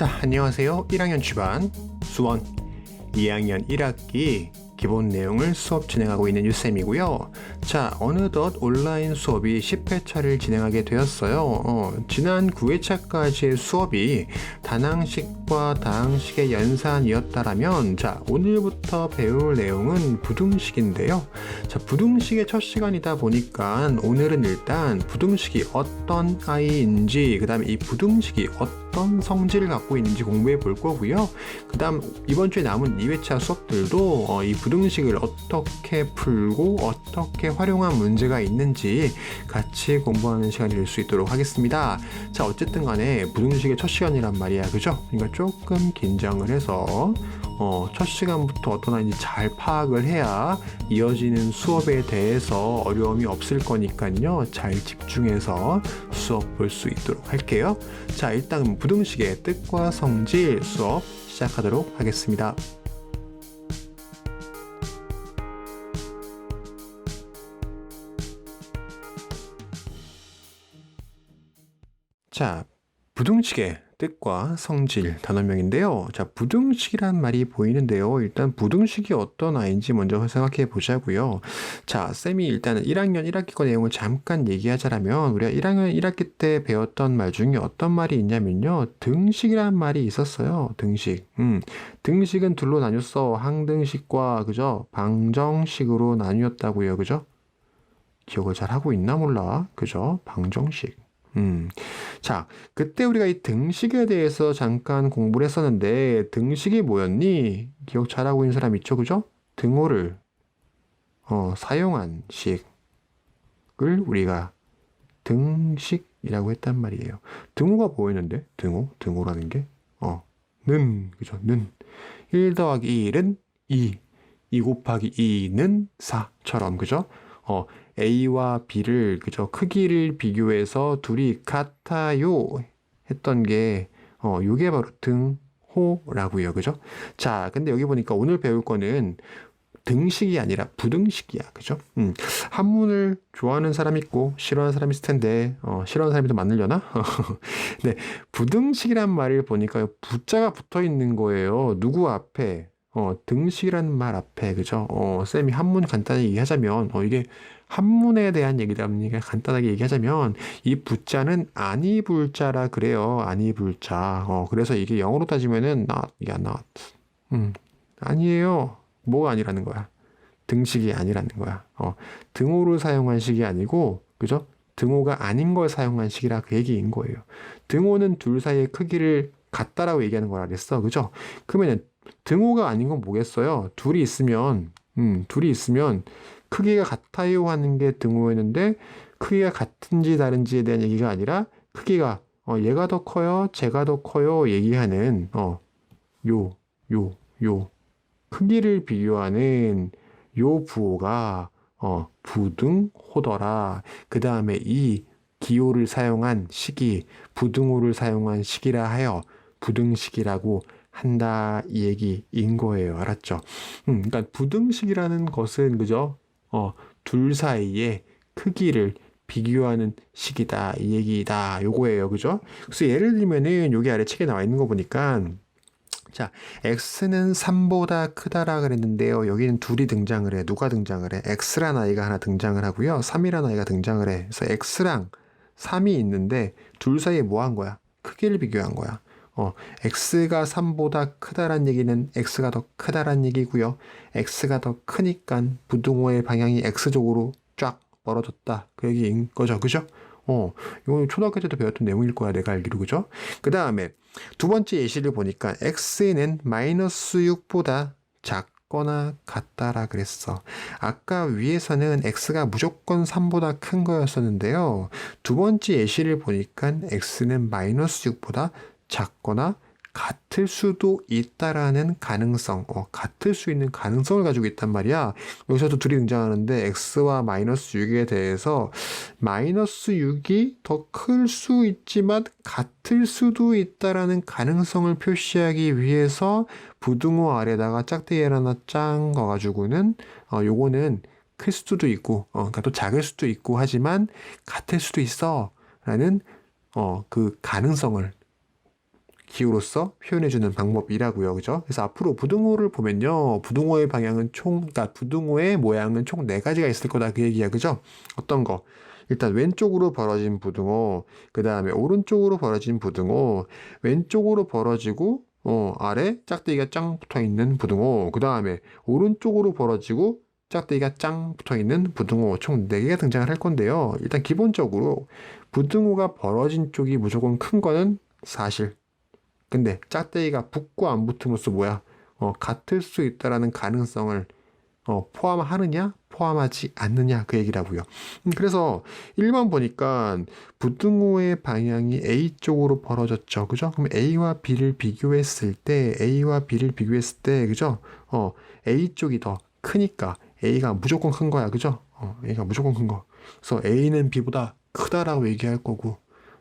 자, 안녕하세요. 1학년 주반 수원 2학년 1학기 기본 내용을 수업 진행하고 있는 유쌤이고요. 자, 어느덧 온라인 수업이 10회차를 진행하게 되었어요. 지난 9회차까지의 수업이 다항식과 다항식의 연산이었다라면, 자, 오늘부터 배울 내용은 부등식인데요. 자, 부등식의 첫 시간이다 보니까 오늘은 일단 부등식이 어떤 아이인지, 그 다음에 이 부등식이 어떤 성질을 갖고 있는지 공부해 볼 거고요. 그 다음 이번 주에 남은 2회차 수업들도 이 부등식을 어떻게 풀고 어떻게 활용한 문제가 있는지 같이 공부하는 시간이 될 수 있도록 하겠습니다. 자, 어쨌든 간에 부등식의 첫 시간이란 말이야, 그죠? 그러니까 조금 긴장을 해서 첫 시간부터 어떤 아이인지 잘 파악을 해야 이어지는 수업에 대해서 어려움이 없을 거니까요. 잘 집중해서 수업 볼 수 있도록 할게요. 자, 일단 부등식의 뜻과 성질 수업 시작하도록 하겠습니다. 자, 부등식의 뜻과 성질 단어명인데요. 자, 부등식이란 말이 보이는데요. 일단 부등식이 어떤 아이인지 먼저 생각해 보자고요. 자, 쌤이 일단은 1학년 1학기 거 내용을 잠깐 얘기하자면, 우리가 1학년 1학기 때 배웠던 말 중에 어떤 말이 있냐면요. 등식이란 말이 있었어요. 등식. 등식은 둘로 나뉘었어. 항등식과, 그죠? 방정식으로 나뉘었다고요. 그죠? 기억을 잘 하고 있나 몰라. 그죠? 방정식. 자, 그때 우리가 이 등식에 대해서 잠깐 공부를 했었는데, 등식이 뭐였니? 기억 잘하고 있는 사람 있죠? 그죠? 등호를 사용한 식을 우리가 등식이라고 했단 말이에요. 등호가 뭐였는데? 등호라는 게 는, 그죠? 는 1 더하기 1은 2 곱하기 2는 4처럼, 그죠? A와 B를, 그죠? 크기를 비교해서 둘이 같아요 했던 게, 요게 바로 등호라고요. 그죠? 자, 근데 여기 보니까 오늘 배울 거는 등식이 아니라 부등식이야. 그죠? 한문을 좋아하는 사람 있고, 싫어하는 사람 있을 텐데, 싫어하는 사람이 더 많으려나? 네, 부등식이란 말을 보니까 부자가 붙어 있는 거예요. 누구 앞에? 등식이라는 말 앞에, 그죠? 쌤이 한문 간단히 얘기하자면, 이게 한문에 대한 얘기다 보니까 간단하게 얘기하자면, 이 부자는 아니 불자라 그래요. 아니 불자. 그래서 이게 영어로 따지면은 not, not. 아니에요. 뭐가 아니라는 거야? 등식이 아니라는 거야. 등호를 사용한 식이 아니고, 그죠? 등호가 아닌 걸 사용한 식이라 그 얘기인 거예요. 등호는 둘 사이의 크기를 같다라고 얘기하는 거라 그랬어. 그죠? 그러면은 등호가 아닌 건 뭐겠어요? 둘이 있으면 크기가 같아요 하는 게 등호였는데, 크기가 같은지 다른지에 대한 얘기가 아니라 크기가 얘가 더 커요, 쟤가 더 커요 얘기하는 요 크기를 비교하는 요 부호가 부등호더라. 그 다음에 이 기호를 사용한 식이 부등호를 사용한 식이라 하여 부등식이라고 한다 이 얘기인 거예요. 알았죠? 그러니까 부등식이라는 것은, 그죠? 둘 사이의 크기를 비교하는 식이다 이 얘기다 요거예요. 그죠? 그래서 예를 들면은 여기 아래 책에 나와 있는 거 보니까, 자, x는 3보다 크다라 그랬는데요. 여기는 둘이 등장을 해. 누가 등장을 해? x란 아이가 하나 등장을 하고요. 3이란 아이가 등장을 해. 그래서 x랑 3이 있는데 둘 사이에 뭐 한 거야? 크기를 비교한 거야. x가 3보다 크다란 얘기는 x가 더 크다란 얘기고요. x가 더 크니까 부등호의 방향이 x쪽으로 쫙 멀어졌다. 그 얘기인 거죠. 그죠? 이건 초등학교 때도 배웠던 내용일 거야. 내가 알기로. 그죠? 그 다음에 두 번째 예시를 보니까 x는 -6보다 작거나 같다라 그랬어. 아까 위에서는 x가 무조건 3보다 큰 거였었는데요. 두 번째 예시를 보니까 x는 -6보다 작거나 같을 수도 있다라는 가능성, 같을 수 있는 가능성을 가지고 있단 말이야. 여기서도 둘이 등장하는데 x와 -6에 대해서 -6이 더 클 수 있지만 같을 수도 있다라는 가능성을 표시하기 위해서 부등호 아래다가 짝대기 하나 짱 거가지고는 요거는 클 수도 있고, 그러니까 또 작을 수도 있고 하지만 같을 수도 있어 라는 그 가능성을 기호로서 표현해주는 방법이라고요. 그죠? 그래서 앞으로 부등호를 보면요. 부등호의 방향은 그러니까 부등호의 모양은 총 4가지가 있을 거다. 그 얘기야. 그죠? 어떤 거? 일단 왼쪽으로 벌어진 부등호, 그 다음에 오른쪽으로 벌어진 부등호, 왼쪽으로 벌어지고, 아래 짝대기가 짱 붙어 있는 부등호, 그 다음에 오른쪽으로 벌어지고, 짝대기가 짱 붙어 있는 부등호, 총 4개가 등장을 할 건데요. 일단 기본적으로 부등호가 벌어진 쪽이 무조건 큰 거는 사실. 근데 짝대기가 붙고 안 붙음으로써 뭐야? 같을 수 있다라는 가능성을 포함하느냐, 포함하지 않느냐 그 얘기라고요. 그래서 1번 보니까 부등호의 방향이 A 쪽으로 벌어졌죠. 그죠? 그럼 A와 B를 비교했을 때, 그죠? A 쪽이 더 크니까 A가 무조건 큰 거야. 그죠? A가 무조건 큰 거. 그래서 A는 B보다 크다라고 얘기할 거고,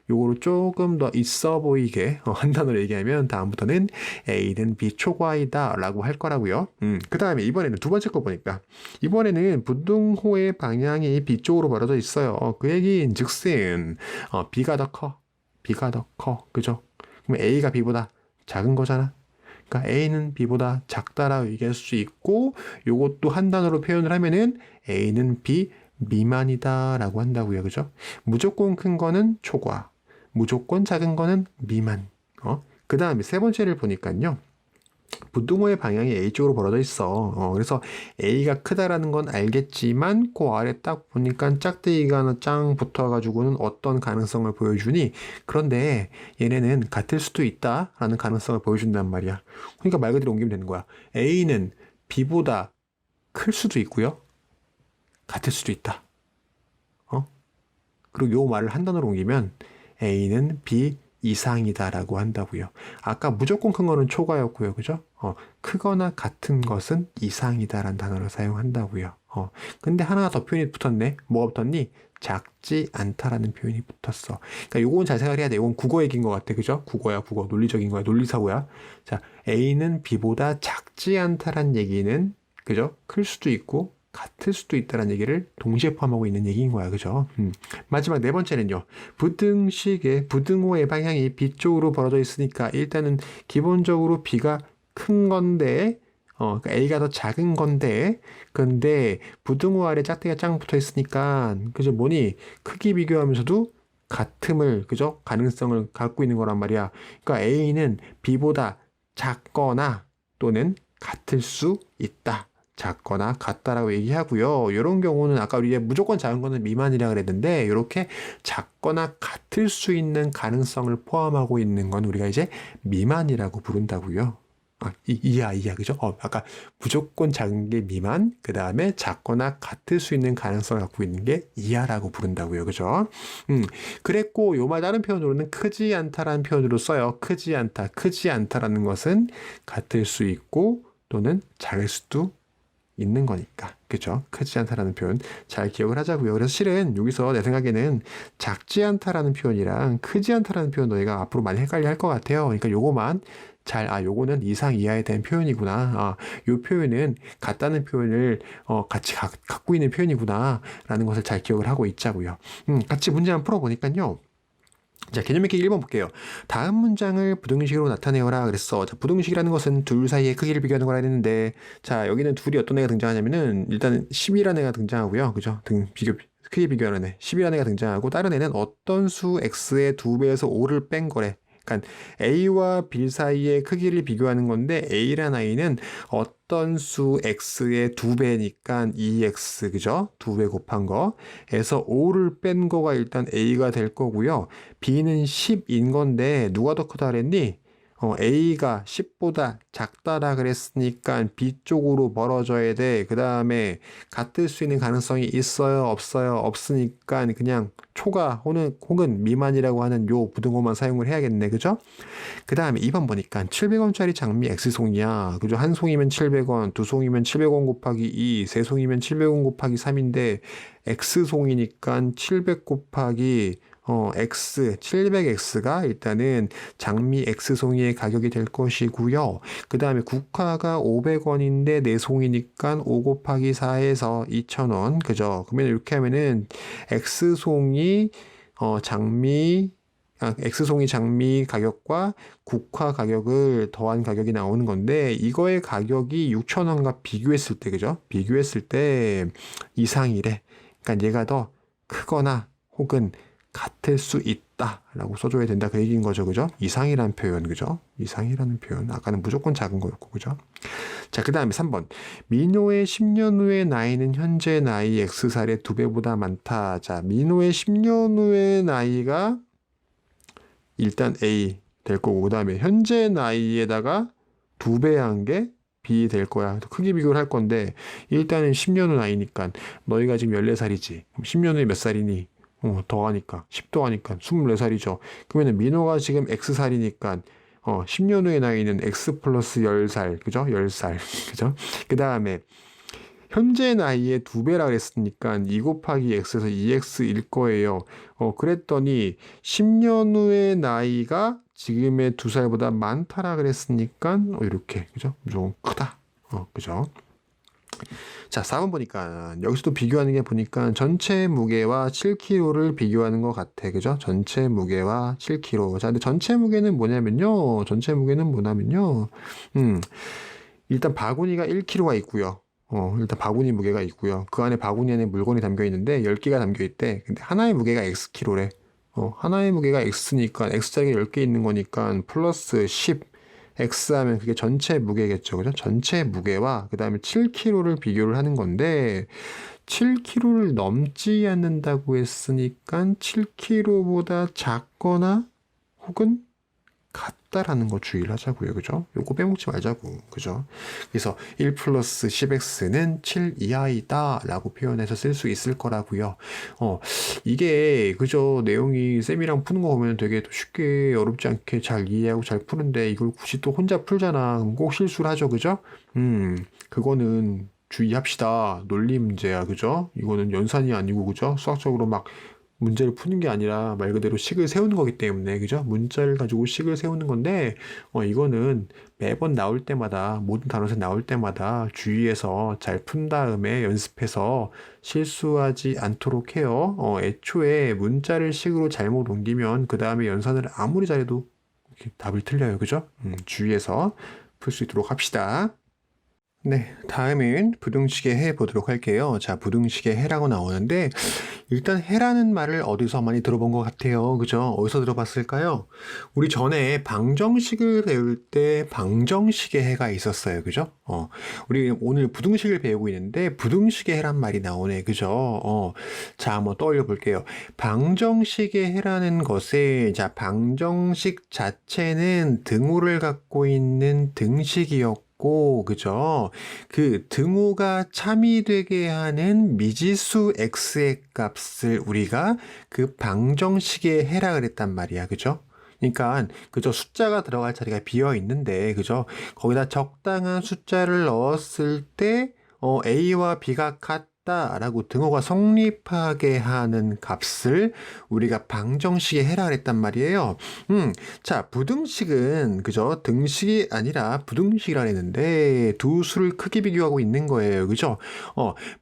요거를 조금 더 있어 보이게 한 단어로 얘기하면 다음부터는 A는 B 초과이다 라고 할 거라고요. 그 다음에 이번에는 두 번째 거 보니까 이번에는 부등호의 방향이 B 쪽으로 벌어져 있어요. 그 얘기인 즉슨 B가 더 커. B가 더 커. 그죠? 그럼 A가 B보다 작은 거잖아. 그러니까 A는 B보다 작다라고 얘기할 수 있고 요것도 한 단어로 표현을 하면은 A는 B 미만이다 라고 한다고요. 그죠? 무조건 큰 거는 초과. 무조건 작은 거는 미만. 그 다음에 세 번째를 보니까요. 부등호의 방향이 A 쪽으로 벌어져 있어. 그래서 A가 크다라는 건 알겠지만 그 아래 딱 보니까 짝대기가 하나 짱 붙어가지고는 어떤 가능성을 보여주니? 그런데 얘네는 같을 수도 있다라는 가능성을 보여준단 말이야. 그러니까 말 그대로 옮기면 되는 거야. A는 B보다 클 수도 있고요. 같을 수도 있다. 그리고 요 말을 한 단어로 옮기면 A는 B 이상이다라고 한다고요. 아까 무조건 큰 거는 초과였고요. 그죠? 크거나 같은 것은 이상이다라는 단어를 사용한다고요. 근데 하나 더 표현이 붙었네. 뭐가 붙었니? 작지 않다라는 표현이 붙었어. 그러니까 요건 잘 생각해야 돼. 요건 국어 얘기인 것 같아. 그죠? 국어야, 국어. 논리적인 거야. 논리사고야. 자, A는 B보다 작지 않다라는 얘기는, 그죠? 클 수도 있고, 같을 수도 있다는 얘기를 동시에 포함하고 있는 얘기인 거야. 그죠? 마지막 네 번째는요. 부등호의 방향이 B 쪽으로 벌어져 있으니까 일단은 기본적으로 B가 큰 건데 그러니까 A가 더 작은 건데 근데 부등호 아래 짝대기가 짱 붙어 있으니까 그죠? 뭐니? 크기 비교하면서도 같음을 그죠? 가능성을 갖고 있는 거란 말이야. 그러니까 A는 B보다 작거나 또는 같을 수 있다. 작거나 같다라고 얘기하고요. 이런 경우는 아까 우리 무조건 작은 거는 미만이라고 그랬는데 이렇게 작거나 같을 수 있는 가능성을 포함하고 있는 건 우리가 이제 미만이라고 부른다고요. 이하, 그죠? 아까 무조건 작은 게 미만, 그 다음에 작거나 같을 수 있는 가능성을 갖고 있는 게 이하라고 부른다고요. 그죠? 그랬고, 요 말 다른 표현으로는 크지 않다라는 표현으로 써요. 크지 않다라는 것은 같을 수 있고, 또는 작을 수도 있는 거니까. 그죠? 크지 않다라는 표현 잘 기억을 하자고요. 그래서 실은 여기서 내 생각에는 작지 않다라는 표현이랑 크지 않다라는 표현 너희가 앞으로 많이 헷갈려 할 것 같아요. 그러니까 요거만 요거는 이상 이하에 대한 표현이구나. 요 표현은 같다는 표현을 같이 갖고 있는 표현이구나. 라는 것을 잘 기억을 하고 있자고요. 같이 문제 한번 풀어보니까요. 자, 개념 익히기 1번 볼게요. 다음 문장을 부등식으로 나타내어라 그랬어. 자, 부등식이라는 것은 둘 사이의 크기를 비교하는 거라 했는데, 자, 여기는 둘이 어떤 애가 등장하냐면은, 일단 10이라는 애가 등장하고요. 그죠? 크기 비교하는 애. 10이라는 애가 등장하고, 다른 애는 어떤 수 x의 2배에서 5를 뺀 거래. 그러니까 A와 B 사이의 크기를 비교하는 건데 A란 아이는 어떤 수 x의 2배니까 2x 그죠? 2배 곱한 거에서 5를 뺀 거가 일단 A가 될 거고요. B는 10인 건데 누가 더 크다 그랬니? A가 10보다 작다라 그랬으니까 B 쪽으로 멀어져야 돼. 그 다음에 같을 수 있는 가능성이 있어요? 없어요? 없으니까 그냥 초과 혹은 미만이라고 하는 요 부등호만 사용을 해야겠네. 그죠? 그 다음에 2번 보니까 700원짜리 장미 X송이야. 그죠? 한 송이면 700원, 두 송이면 700원 곱하기 2, 세 송이면 700원 곱하기 3인데 X송이니까 700 곱하기 X, 700X가 일단은 장미 X송이의 가격이 될 것이고요. 그 다음에 국화가 500원인데 4송이니까 5 곱하기 4에서 2,000원. 그죠? 그러면 이렇게 하면은 X송이 장미 X송이 장미 가격과 국화 가격을 더한 가격이 나오는 건데 이거의 가격이 6,000원과 비교했을 때 그죠? 비교했을 때 이상이래. 그러니까 얘가 더 크거나 혹은 같을 수 있다라고 써줘야 된다 그 얘기인 거죠, 그죠? 이상이라는 표현, 그죠? 이상이라는 표현. 아까는 무조건 작은 거였고, 그죠? 자, 그 다음에 3번. 민호의 10년 후의 나이는 현재 나이 X살의 2배보다 많다. 자, 민호의 10년 후의 나이가 일단 A 될 거고, 그 다음에 현재 나이에다가 2배 한 게 B 될 거야. 크기 비교를 할 건데, 일단은 10년 후 나이니까, 너희가 지금 14살이지. 그럼 10년 후에 몇 살이니? 더하니까 10 더하니까 24살이죠. 그러면 민호가 지금 X살이니까 10년 후의 나이는 X 플러스 10살 그죠? 10살 그죠? 그 다음에 현재 나이의 2배라 그랬으니까 2 곱하기 X에서 2X일 거예요. 그랬더니 10년 후의 나이가 지금의 2살보다 많다라 그랬으니까 이렇게 그죠? 무조건 크다. 그죠? 자, 4번 보니까 여기서도 비교하는 게 보니까 전체 무게와 7kg를 비교하는 것 같아. 그죠? 전체 무게와 7kg. 자, 근데 전체 무게는 뭐냐면요. 일단 바구니가 1kg가 있고요. 일단 바구니 무게가 있고요. 그 안에 바구니 안에 물건이 담겨 있는데 10개가 담겨 있대. 근데 하나의 무게가 Xkg래. 하나의 무게가 X니까 X자리가 10개 있는 거니까 플러스 10 X 하면 그게 전체 무게겠죠. 그죠? 전체 무게와 그 다음에 7kg를 비교를 하는 건데 7kg를 넘지 않는다고 했으니까 7kg보다 작거나 혹은 같다라는 거 주의를 하자고요. 그죠? 요거 빼먹지 말자고. 그죠? 그래서 1 플러스 10x는 7 이하이다 라고 표현해서 쓸 수 있을 거라고요. 이게 그죠? 내용이 쌤이랑 푸는 거 보면 되게 쉽게 어렵지 않게 잘 이해하고 잘 푸는데 이걸 굳이 또 혼자 풀잖아. 그럼 꼭 실수를 하죠. 그죠? 그거는 주의합시다. 논리 문제야. 그죠? 이거는 연산이 아니고 그죠? 수학적으로 막 문제를 푸는 게 아니라 말 그대로 식을 세우는 거기 때문에 그죠? 문자를 가지고 식을 세우는 건데 이거는 매번 나올 때마다 모든 단어에서 나올 때마다 주의해서 잘 푼 다음에 연습해서 실수하지 않도록 해요. 애초에 문자를 식으로 잘못 옮기면 그 다음에 연산을 아무리 잘해도 이렇게 답을 틀려요. 그죠? 주의해서 풀 수 있도록 합시다. 네, 다음은 부등식의 해 보도록 할게요. 자, 부등식의 해라고 나오는데 일단 해라는 말을 어디서 많이 들어본 것 같아요. 그죠? 어디서 들어봤을까요? 우리 전에 방정식을 배울 때 방정식의 해가 있었어요. 그죠? 우리 오늘 부등식을 배우고 있는데 부등식의 해란 말이 나오네. 그죠? 자, 한번 떠올려 볼게요. 방정식의 해라는 것에 자, 방정식 자체는 등호를 갖고 있는 등식이었고 그죠? 그 등호가 참이되게 하는 미지수 x의 값을 우리가 그 방정식의 해라 그랬단 말이야. 그죠? 그러니까 그죠? 숫자가 들어갈 자리가 비어 있는데 그죠? 거기다 적당한 숫자를 넣었을 때 a와 b가 같다라고 등호가 성립하게 하는 값을 우리가 방정식의 해라 그랬단 말이에요. 자, 부등식은 그죠? 등식이 아니라 부등식이라 했는데 두 수를 크게 비교하고 있는 거예요. 그죠?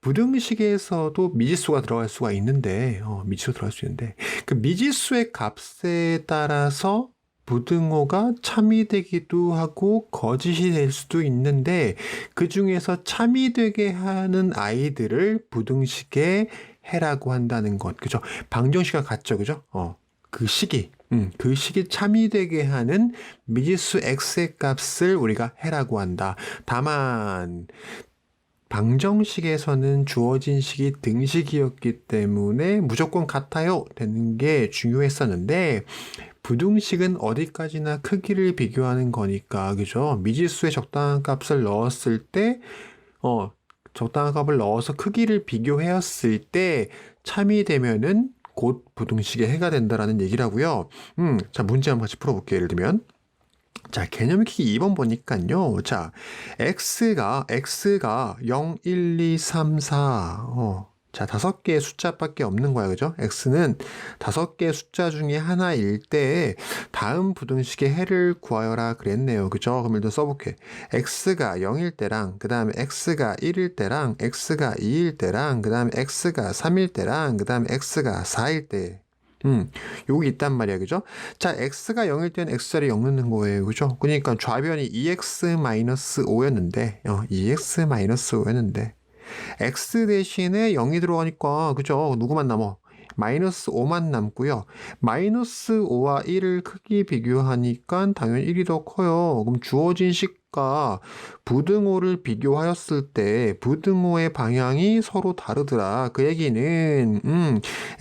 부등식에서도 미지수가 들어갈 수가 있는데 미지수 들어갈 수 있는데 그 미지수의 값에 따라서 부등호가 참이 되기도 하고 거짓이 될 수도 있는데 그 중에서 참이 되게 하는 아이들을 부등식의 해라고 한다는 것. 그죠? 방정식과 같죠. 그죠? 그 식이 참이 되게 하는 미지수 x의 값을 우리가 해라고 한다. 다만 방정식에서는 주어진 식이 등식이었기 때문에 무조건 같아요 되는 게 중요했었는데 부등식은 어디까지나 크기를 비교하는 거니까 그죠? 미지수에 적당한 값을 넣었을 때 적당한 값을 넣어서 크기를 비교했을 때 참이 되면은 곧 부등식의 해가 된다라는 얘기라고요. 자, 문제 한번 같이 풀어볼게요. 예를 들면 자, 개념 익히기 2번 보니까요. 자, x가 0, 1, 2, 3, 4 자, 5개의 숫자밖에 없는 거야. 그죠? x는 5개의 숫자 중에 하나일 때 다음 부등식의 해를 구하여라 그랬네요. 그죠? 그럼 일단 써볼게. x가 0일 때랑 그 다음에 x가 1일 때랑 x가 2일 때랑 그 다음에 x가 3일 때랑 그 다음에 x가 4일 때 여기 있단 말이야. 그죠? 자, x가 0일 때는 x자리 0 넣는 거예요. 그죠? 그러니까 좌변이 2x-5였는데, 2x-5였는데, x 대신에 0이 들어가니까, 그죠? 누구만 남어? 마이너스 5만 남고요. 마이너스 5와 1을 크기 비교하니까 당연히 1이 더 커요. 그럼 주어진 식과 부등호를 비교하였을 때 부등호의 방향이 서로 다르더라. 그 얘기는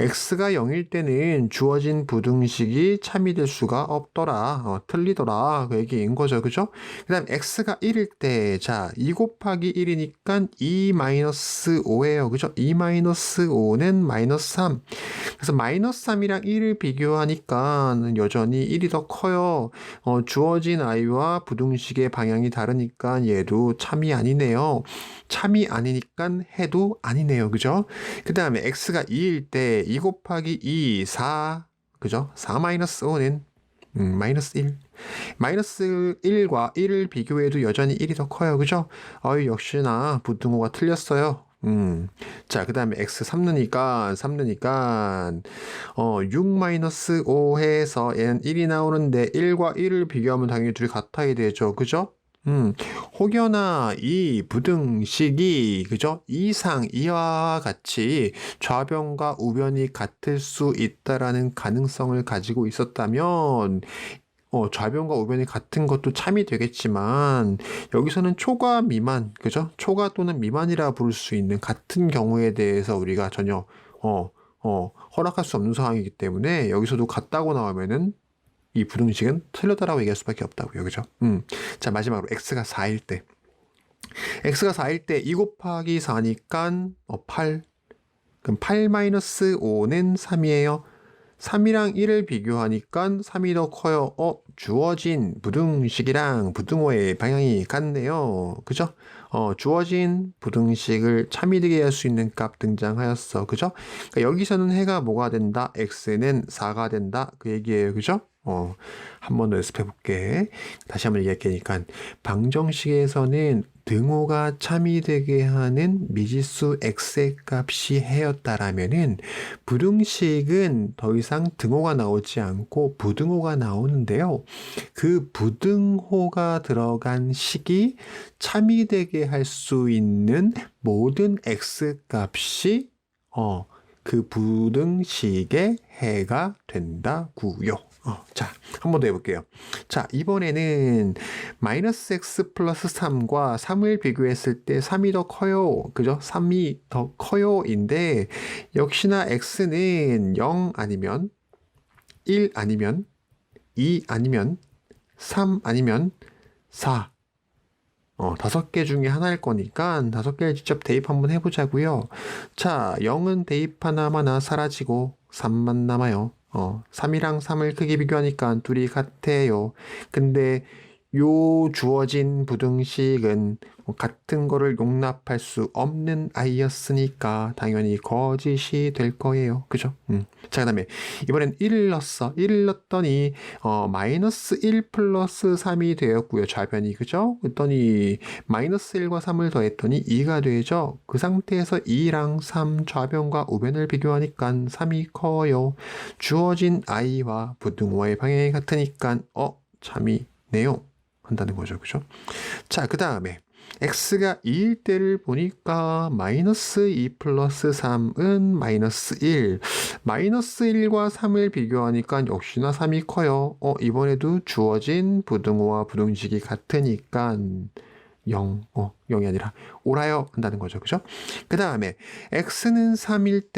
x가 0일 때는 주어진 부등식이 참이 될 수가 없더라. 틀리더라. 그 얘기인 거죠. 그죠? 그 다음 x가 1일 때, 자, 2 곱하기 1이니까 2 마이너스 5예요. 그죠? 2 마이너스 5는 마이너스 3. 그래서 마이너스 3이랑 1을 비교하니까 여전히 1이 더 커요. 주어진 i와 부등식의 방향이 다르니까 얘도 참이 아니네요. 참이 아니니까 해도 아니네요. 그죠? 그 다음에 x가 2일 때 2 곱하기 2, 4. 그죠? 4 마이너스 5는 마이너스 1. 마이너스 1과 1을 비교해도 여전히 1이 더 커요. 그죠? 역시나 부등호가 틀렸어요. 자, 그 다음에 x 3느니까 6 마이너스 5 해서 얘는 1이 나오는데 1과 1을 비교하면 당연히 둘이 같아야 되죠. 그죠? 혹여나 이 부등식이, 그죠? 이상, 이와 같이 좌변과 우변이 같을 수 있다라는 가능성을 가지고 있었다면, 좌변과 우변이 같은 것도 참이 되겠지만, 여기서는 초과 미만, 그죠? 초과 또는 미만이라 부를 수 있는 같은 경우에 대해서 우리가 전혀, 허락할 수 없는 상황이기 때문에, 여기서도 같다고 나오면은, 이 부등식은 틀렸다라고 얘기할 수밖에 없다고요. 그죠? 자, 마지막으로 x가 4일 때. x가 4일 때 2 곱하기 4니까 8. 그럼 8 마이너스 5는 3이에요. 3이랑 1을 비교하니까 3이 더 커요. 주어진 부등식이랑 부등호의 방향이 같네요. 그죠? 주어진 부등식을 참이 되게 할 수 있는 값 등장하였어. 그죠? 그러니까 여기서는 해가 뭐가 된다? x는 4가 된다. 그 얘기예요. 그죠? 한 번 더 연습해 볼게. 다시 한번 얘기할게니까 방정식에서는 등호가 참이 되게 하는 미지수 x의 값이 해였다라면은 부등식은 더 이상 등호가 나오지 않고 부등호가 나오는데요. 그 부등호가 들어간 식이 참이 되게 할 수 있는 모든 x 값이 그 부등식의 해가 된다고요. 자, 한 번 더 해볼게요. 자, 이번에는 마이너스 x 플러스 3과 3을 비교했을 때 3이 더 커요. 그죠? 3이 더 커요인데 역시나 x는 0 아니면 1 아니면 2 아니면 3 아니면 4. 5개 중에 하나일 거니까 5개를 직접 대입 한번 해보자고요. 자, 0은 대입 하나마나 사라지고 3만 남아요. 3이랑 3을 크게 비교하니까 둘이 같아요. 근데 요 주어진 부등식은 같은 거를 용납할 수 없는 i였으니까 당연히 거짓이 될 거예요. 그죠? 자, 그 다음에 이번엔 1을 넣었어. 1을 넣었더니 마이너스 1 플러스 3이 되었고요. 좌변이. 그죠? 그랬더니 마이너스 1과 3을 더했더니 2가 되죠. 그 상태에서 2랑 3 좌변과 우변을 비교하니까 3이 커요. 주어진 i와 부등호의 방향이 같으니까 참이네요. 한다는 거죠. 그죠? 자, 그 다음에 x가 2일 때를 보니까 마이너스 2 플러스 3은 마이너스 1. 마이너스 1과 3을 비교하니까 역시나 3이 커요. 이번에도 주어진 부등호와 부등식이 같으니까 0이 아니라 옳아요 한다는 거죠. 그죠? 그 다음에 x는 3일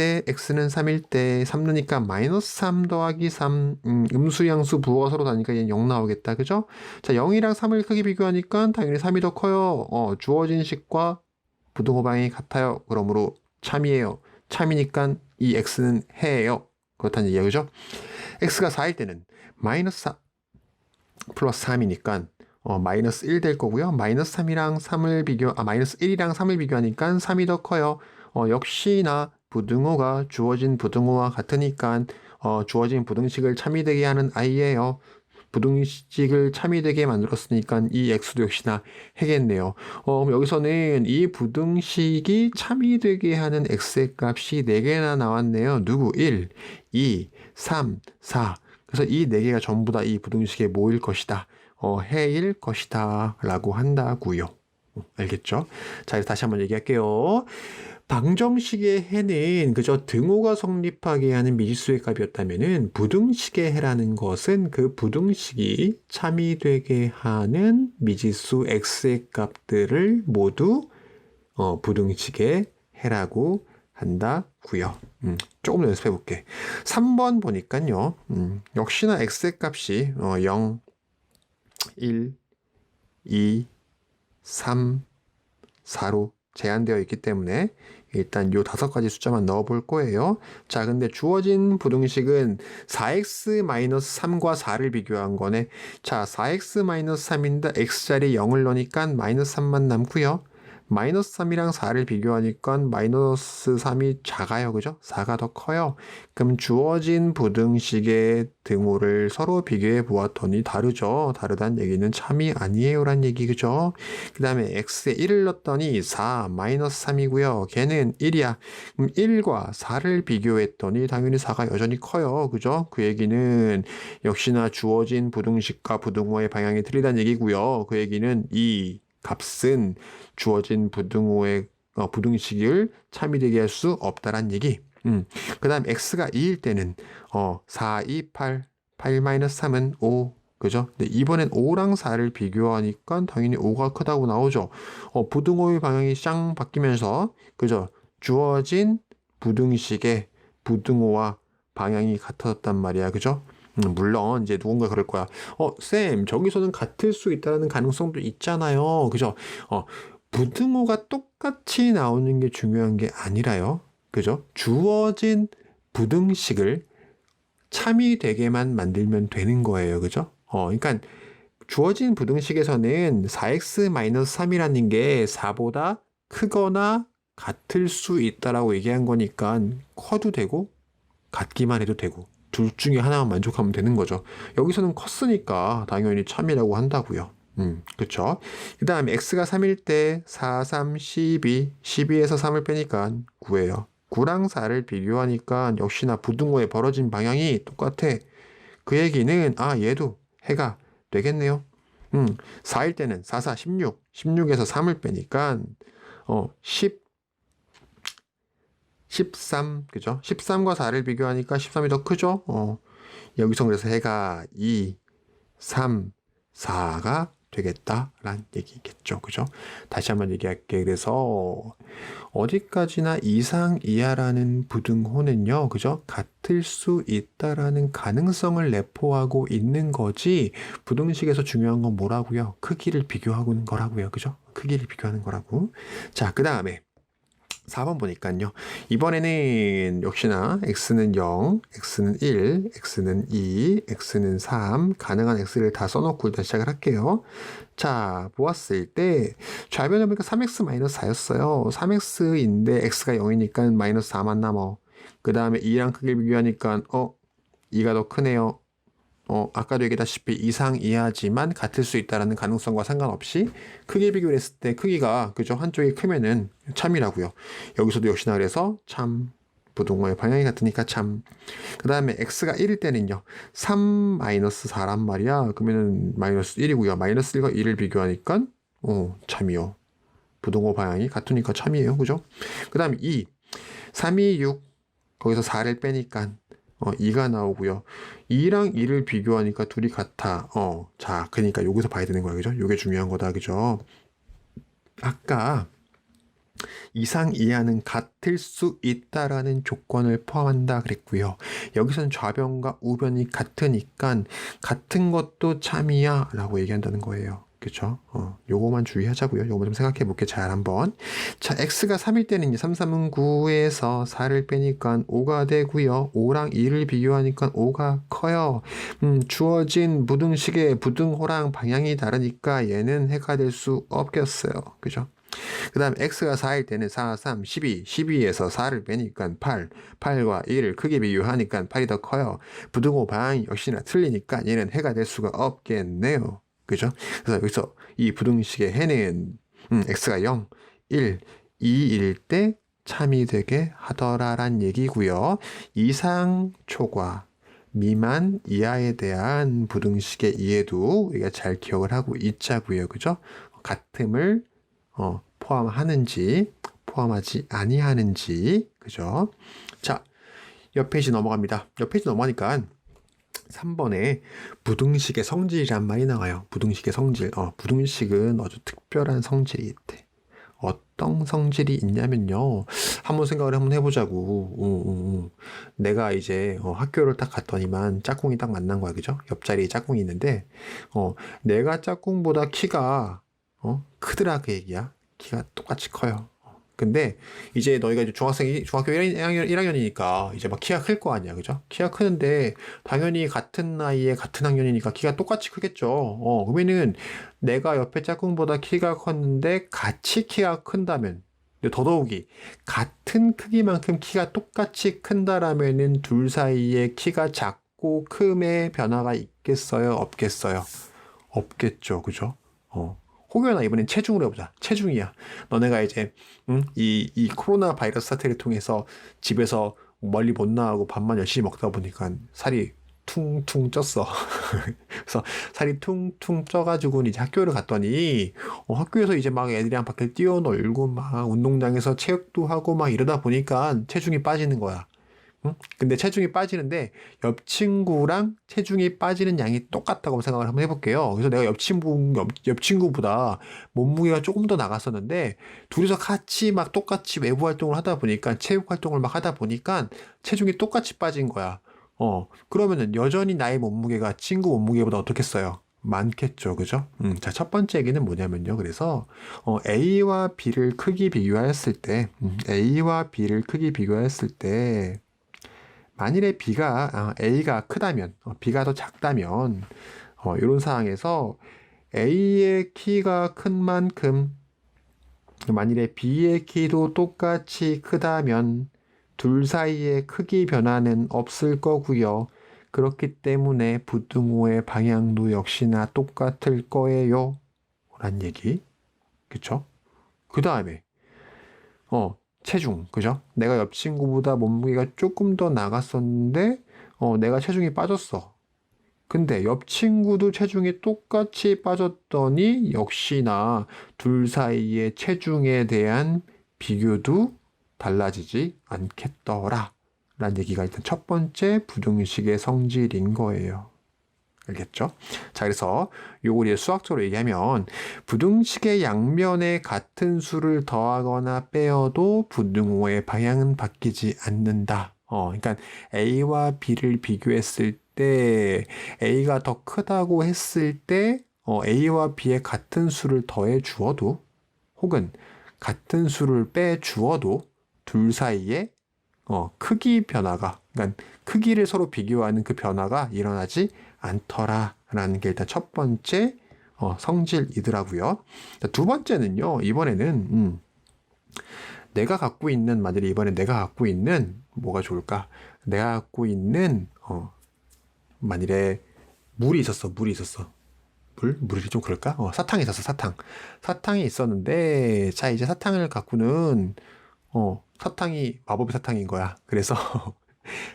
때 3 넣으니까 마이너스 3 더하기 3 음수 양수 부호가 서로 다니까 얘는 0 나오겠다. 그죠? 자, 0이랑 3을 크게 비교하니까 당연히 3이 더 커요. 주어진 식과 부등호 방향이 같아요. 그러므로 참이에요. 참이니까 이 x는 해예요. 그렇다는 얘기죠. 그죠? x가 4일 때는 마이너스 4 플러스 3이니까 마이너스 1 될 거고요. 마이너스 3이랑 3을 마이너스 1이랑 3을 비교하니까 3이 더 커요. 역시나 부등호가 주어진 부등호와 같으니까 주어진 부등식을 참이 되게 하는 i예요. 부등식을 참이 되게 만들었으니까 이 x도 역시나 해겠네요. 여기서는 이 부등식이 참이 되게 하는 x의 값이 4개나 나왔네요. 누구? 1, 2, 3, 4. 그래서 이 네 개가 전부 다 이 부등식의 뭐일 것이다. 해일 것이다. 라고 한다고요. 알겠죠? 자, 다시 한번 얘기할게요. 방정식의 해는 그저 등호가 성립하게 하는 미지수의 값이었다면은 부등식의 해라는 것은 그 부등식이 참이되게 하는 미지수 x의 값들을 모두 부등식의 해라고 한다고요. 조금 더 연습해 볼게. 3번 보니까요. 역시나 x의 값이 0, 1, 2, 3, 4로 제한되어 있기 때문에 일단 요 5가지 숫자만 넣어 볼 거예요. 자, 근데 주어진 부등식은 4x-3과 4를 비교한 거네. 자, 4x-3인데 x자리에 0을 넣으니까 -3만 남고요. -3이랑 4를 비교하니까 -3이 작아요. 그죠? 4가 더 커요. 그럼 주어진 부등식의 등호를 서로 비교해 보았더니 다르죠. 다르다는 얘기는 참이 아니에요 라는 얘기. 그죠? 그 다음에 x에 1을 넣었더니 4 -3이고요. 걔는 1이야. 그럼 1과 4를 비교했더니 당연히 4가 여전히 커요. 그죠? 그 얘기는 역시나 주어진 부등식과 부등호의 방향이 틀리다는 얘기고요. 그 얘기는 이 값은 주어진 부등식을 참이되게 할 수 없다란 얘기. 그 다음 x가 2일 때는 4, 2, 8, 8-3은 5. 그죠? 근데 이번엔 5랑 4를 비교하니까 당연히 5가 크다고 나오죠. 부등호의 방향이 쌍 바뀌면서 그죠? 주어진 부등식의 부등호와 방향이 같아졌단 말이야. 그죠? 물론 이제 누군가 그럴 거야. 쌤, 저기서는 같을 수 있다는 가능성도 있잖아요. 그죠? 부등호가 똑같이 나오는 게 중요한 게 아니라요. 그죠? 주어진 부등식을 참이되게만 만들면 되는 거예요. 그죠? 그러니까 주어진 부등식에서는 4x-3이라는 게 4보다 크거나 같을 수 있다라고 얘기한 거니까 커도 되고 같기만 해도 되고 둘 중에 하나만 만족하면 되는 거죠. 여기서는 컸으니까 당연히 참이라고 한다고요. 그쵸? 그 다음에 x가 3일 때 4, 3, 12, 12에서 3을 빼니까 9예요. 9랑 4를 비교하니까 역시나 부등호의 벌어진 방향이 똑같아. 그 얘기는 얘도 해가 되겠네요. 4일 때는 4, 4, 16, 16에서 3을 빼니까 10, 13, 그죠? 13과 4를 비교하니까 13이 더 크죠? 여기서 그래서 해가 2, 3, 4가 되겠다라는 얘기겠죠. 그죠? 다시 한번 얘기할게. 그래서 어디까지나 이상 이하라는 부등호는요. 그죠? 같을 수 있다라는 가능성을 내포하고 있는 거지. 부등식에서 중요한 건 뭐라고요? 크기를 비교하는 거라고요. 그죠? 크기를 비교하는 거라고. 자, 그 다음에 4번 보니까요. 이번에는 역시나 x는 0, x는 1, x는 2, x는 3 가능한 x를 다 써놓고 일단 시작을 할게요. 자, 보았을 때 좌변을 보니까 3x-4였어요. 3x인데 x가 0이니까 -4만 남어. 그 다음에 2랑 크게 비교하니까 2가 더 크네요. 아까도 얘기했다시피 이상 이하지만 같을 수 있다는 가능성과 상관없이 크게 비교를 했을 때 크기가 그죠? 한쪽이 크면은 참이라고요. 여기서도 역시나 그래서 참 부등호의 방향이 같으니까 참. 그 다음에 x가 1일 때는요. 3-4란 말이야. 그러면은 -1이고요. -1과 2를 비교하니까 참이요. 부등호 방향이 같으니까 참이에요. 그죠? 그 다음에 2, 3, 2, 6 거기서 4를 빼니까 2가 나오고요. 2랑 2를 비교하니까 둘이 같아. 자, 그러니까 여기서 봐야 되는 거야. 그죠? 이게 중요한 거다. 그죠? 아까 이상 이하는 같을 수 있다라는 조건을 포함한다 그랬고요. 여기서는 좌변과 우변이 같으니까 같은 것도 참이야 라고 얘기한다는 거예요. 그쵸? 요거만 주의하자고요. 요거 좀 생각해 볼게. 잘 한번. 자, x가 3일 때는 3, 3은 9에서 4를 빼니까 5가 되고요. 5랑 2를 비교하니까 5가 커요. 주어진 부등식의 부등호랑 방향이 다르니까 얘는 해가 될 수 없겠어요. 그죠? 그 다음 x가 4일 때는 4, 3, 12, 12에서 4를 빼니까 8, 8과 2를 크게 비교하니까 8이 더 커요. 부등호 방향이 역시나 틀리니까 얘는 해가 될 수가 없겠네요. 그죠? 그래서 여기서 이 부등식의 해는 x가 0, 1, 2일 때 참이 되게 하더라란 얘기고요. 이상 초과, 미만 이하에 대한 부등식의 이해도 우리가 잘 기억을 하고 있자고요. 그죠? 같음을 포함하는지 포함하지 아니하는지. 그죠? 자, 옆 페이지 넘어갑니다. 옆 페이지 넘어가니까 3번에 부등식의 성질이란 말이 나와요. 부등식의 성질. 부등식은 아주 특별한 성질이 있대. 어떤 성질이 있냐면요. 한번 생각을 한번 해보자고. 내가 이제 학교를 딱 갔더니만 짝꿍이 딱 만난 거야. 그죠? 옆자리에 짝꿍이 있는데, 내가 짝꿍보다 키가 크더라 그 얘기야. 키가 똑같이 커요. 근데 이제 너희가 이제 중학교 1학년이니까 이제 막 키가 클 거 아니야. 그죠? 키가 크는데 당연히 같은 나이에 같은 학년이니까 키가 똑같이 크겠죠. 그러면은 내가 옆에 짝꿍보다 키가 컸는데 같이 키가 큰다면, 근데 더더욱이 같은 크기만큼 키가 똑같이 큰다라면은 둘 사이에 키가 작고 큼의 변화가 있겠어요? 없겠어요? 없겠죠. 그죠? 혹여나 이번엔 체중으로 해보자. 체중이야. 너네가 이제 이 코로나 바이러스 사태를 통해서 집에서 멀리 못 나가고 밥만 열심히 먹다 보니까 살이 퉁퉁 쪘어. 그래서 살이 퉁퉁 쪄가지고 이제 학교를 갔더니 학교에서 이제 막 애들이랑 밖에 뛰어놀고 막 운동장에서 체육도 하고 막 이러다 보니까 체중이 빠지는 거야. 근데 체중이 빠지는데 옆 친구랑 체중이 빠지는 양이 똑같다고 생각을 한번 해볼게요. 그래서 내가 옆 친구보다 몸무게가 조금 더 나갔었는데 둘이서 같이 막 똑같이 외부 활동을 하다 보니까 체육 활동을 막 하다 보니까 체중이 똑같이 빠진 거야. 그러면은 여전히 나의 몸무게가 친구 몸무게보다 어떻겠어요? 많겠죠. 그죠? 자, 첫 번째 얘기는 뭐냐면요. 그래서, A와 B를 크기 비교하였을 때, A와 B를 크기 비교하였을 때, 만일에 A가 크다면, B가 더 작다면, 이런 상황에서 A의 키가 큰 만큼, 만일에 B의 키도 똑같이 크다면, 둘 사이의 크기 변화는 없을 거고요. 그렇기 때문에 부등호의 방향도 역시나 똑같을 거예요. 란 얘기. 그쵸? 그 다음에, 체중. 그죠? 내가 옆 친구보다 몸무게가 조금 더 나갔었는데, 내가 체중이 빠졌어. 근데 옆 친구도 체중이 똑같이 빠졌더니, 역시나 둘 사이의 체중에 대한 비교도 달라지지 않겠더라. 라는 얘기가 일단 첫 번째 부등식의 성질인 거예요. 알겠죠? 자, 그래서 요걸 이제 수학적으로 얘기하면 부등식의 양면에 같은 수를 더하거나 빼어도 부등호의 방향은 바뀌지 않는다. 그러니까 A와 B를 비교했을 때 A가 더 크다고 했을 때 A와 B의 같은 수를 더해 주어도 혹은 같은 수를 빼 주어도 둘 사이에 크기 변화가, 그러니까 크기를 서로 비교하는 그 변화가 일어나지 않더라라는 게 일단 첫 번째 성질이더라고요. 두 번째는요. 이번에는 만약에 이번에 내가 갖고 있는 뭐가 좋을까? 내가 갖고 있는 만일에 물이 있었어. 물이 좀 그럴까? 사탕이 있었어. 사탕이 있었는데 자 이제 사탕을 갖고는 사탕이 마법의 사탕인 거야. 그래서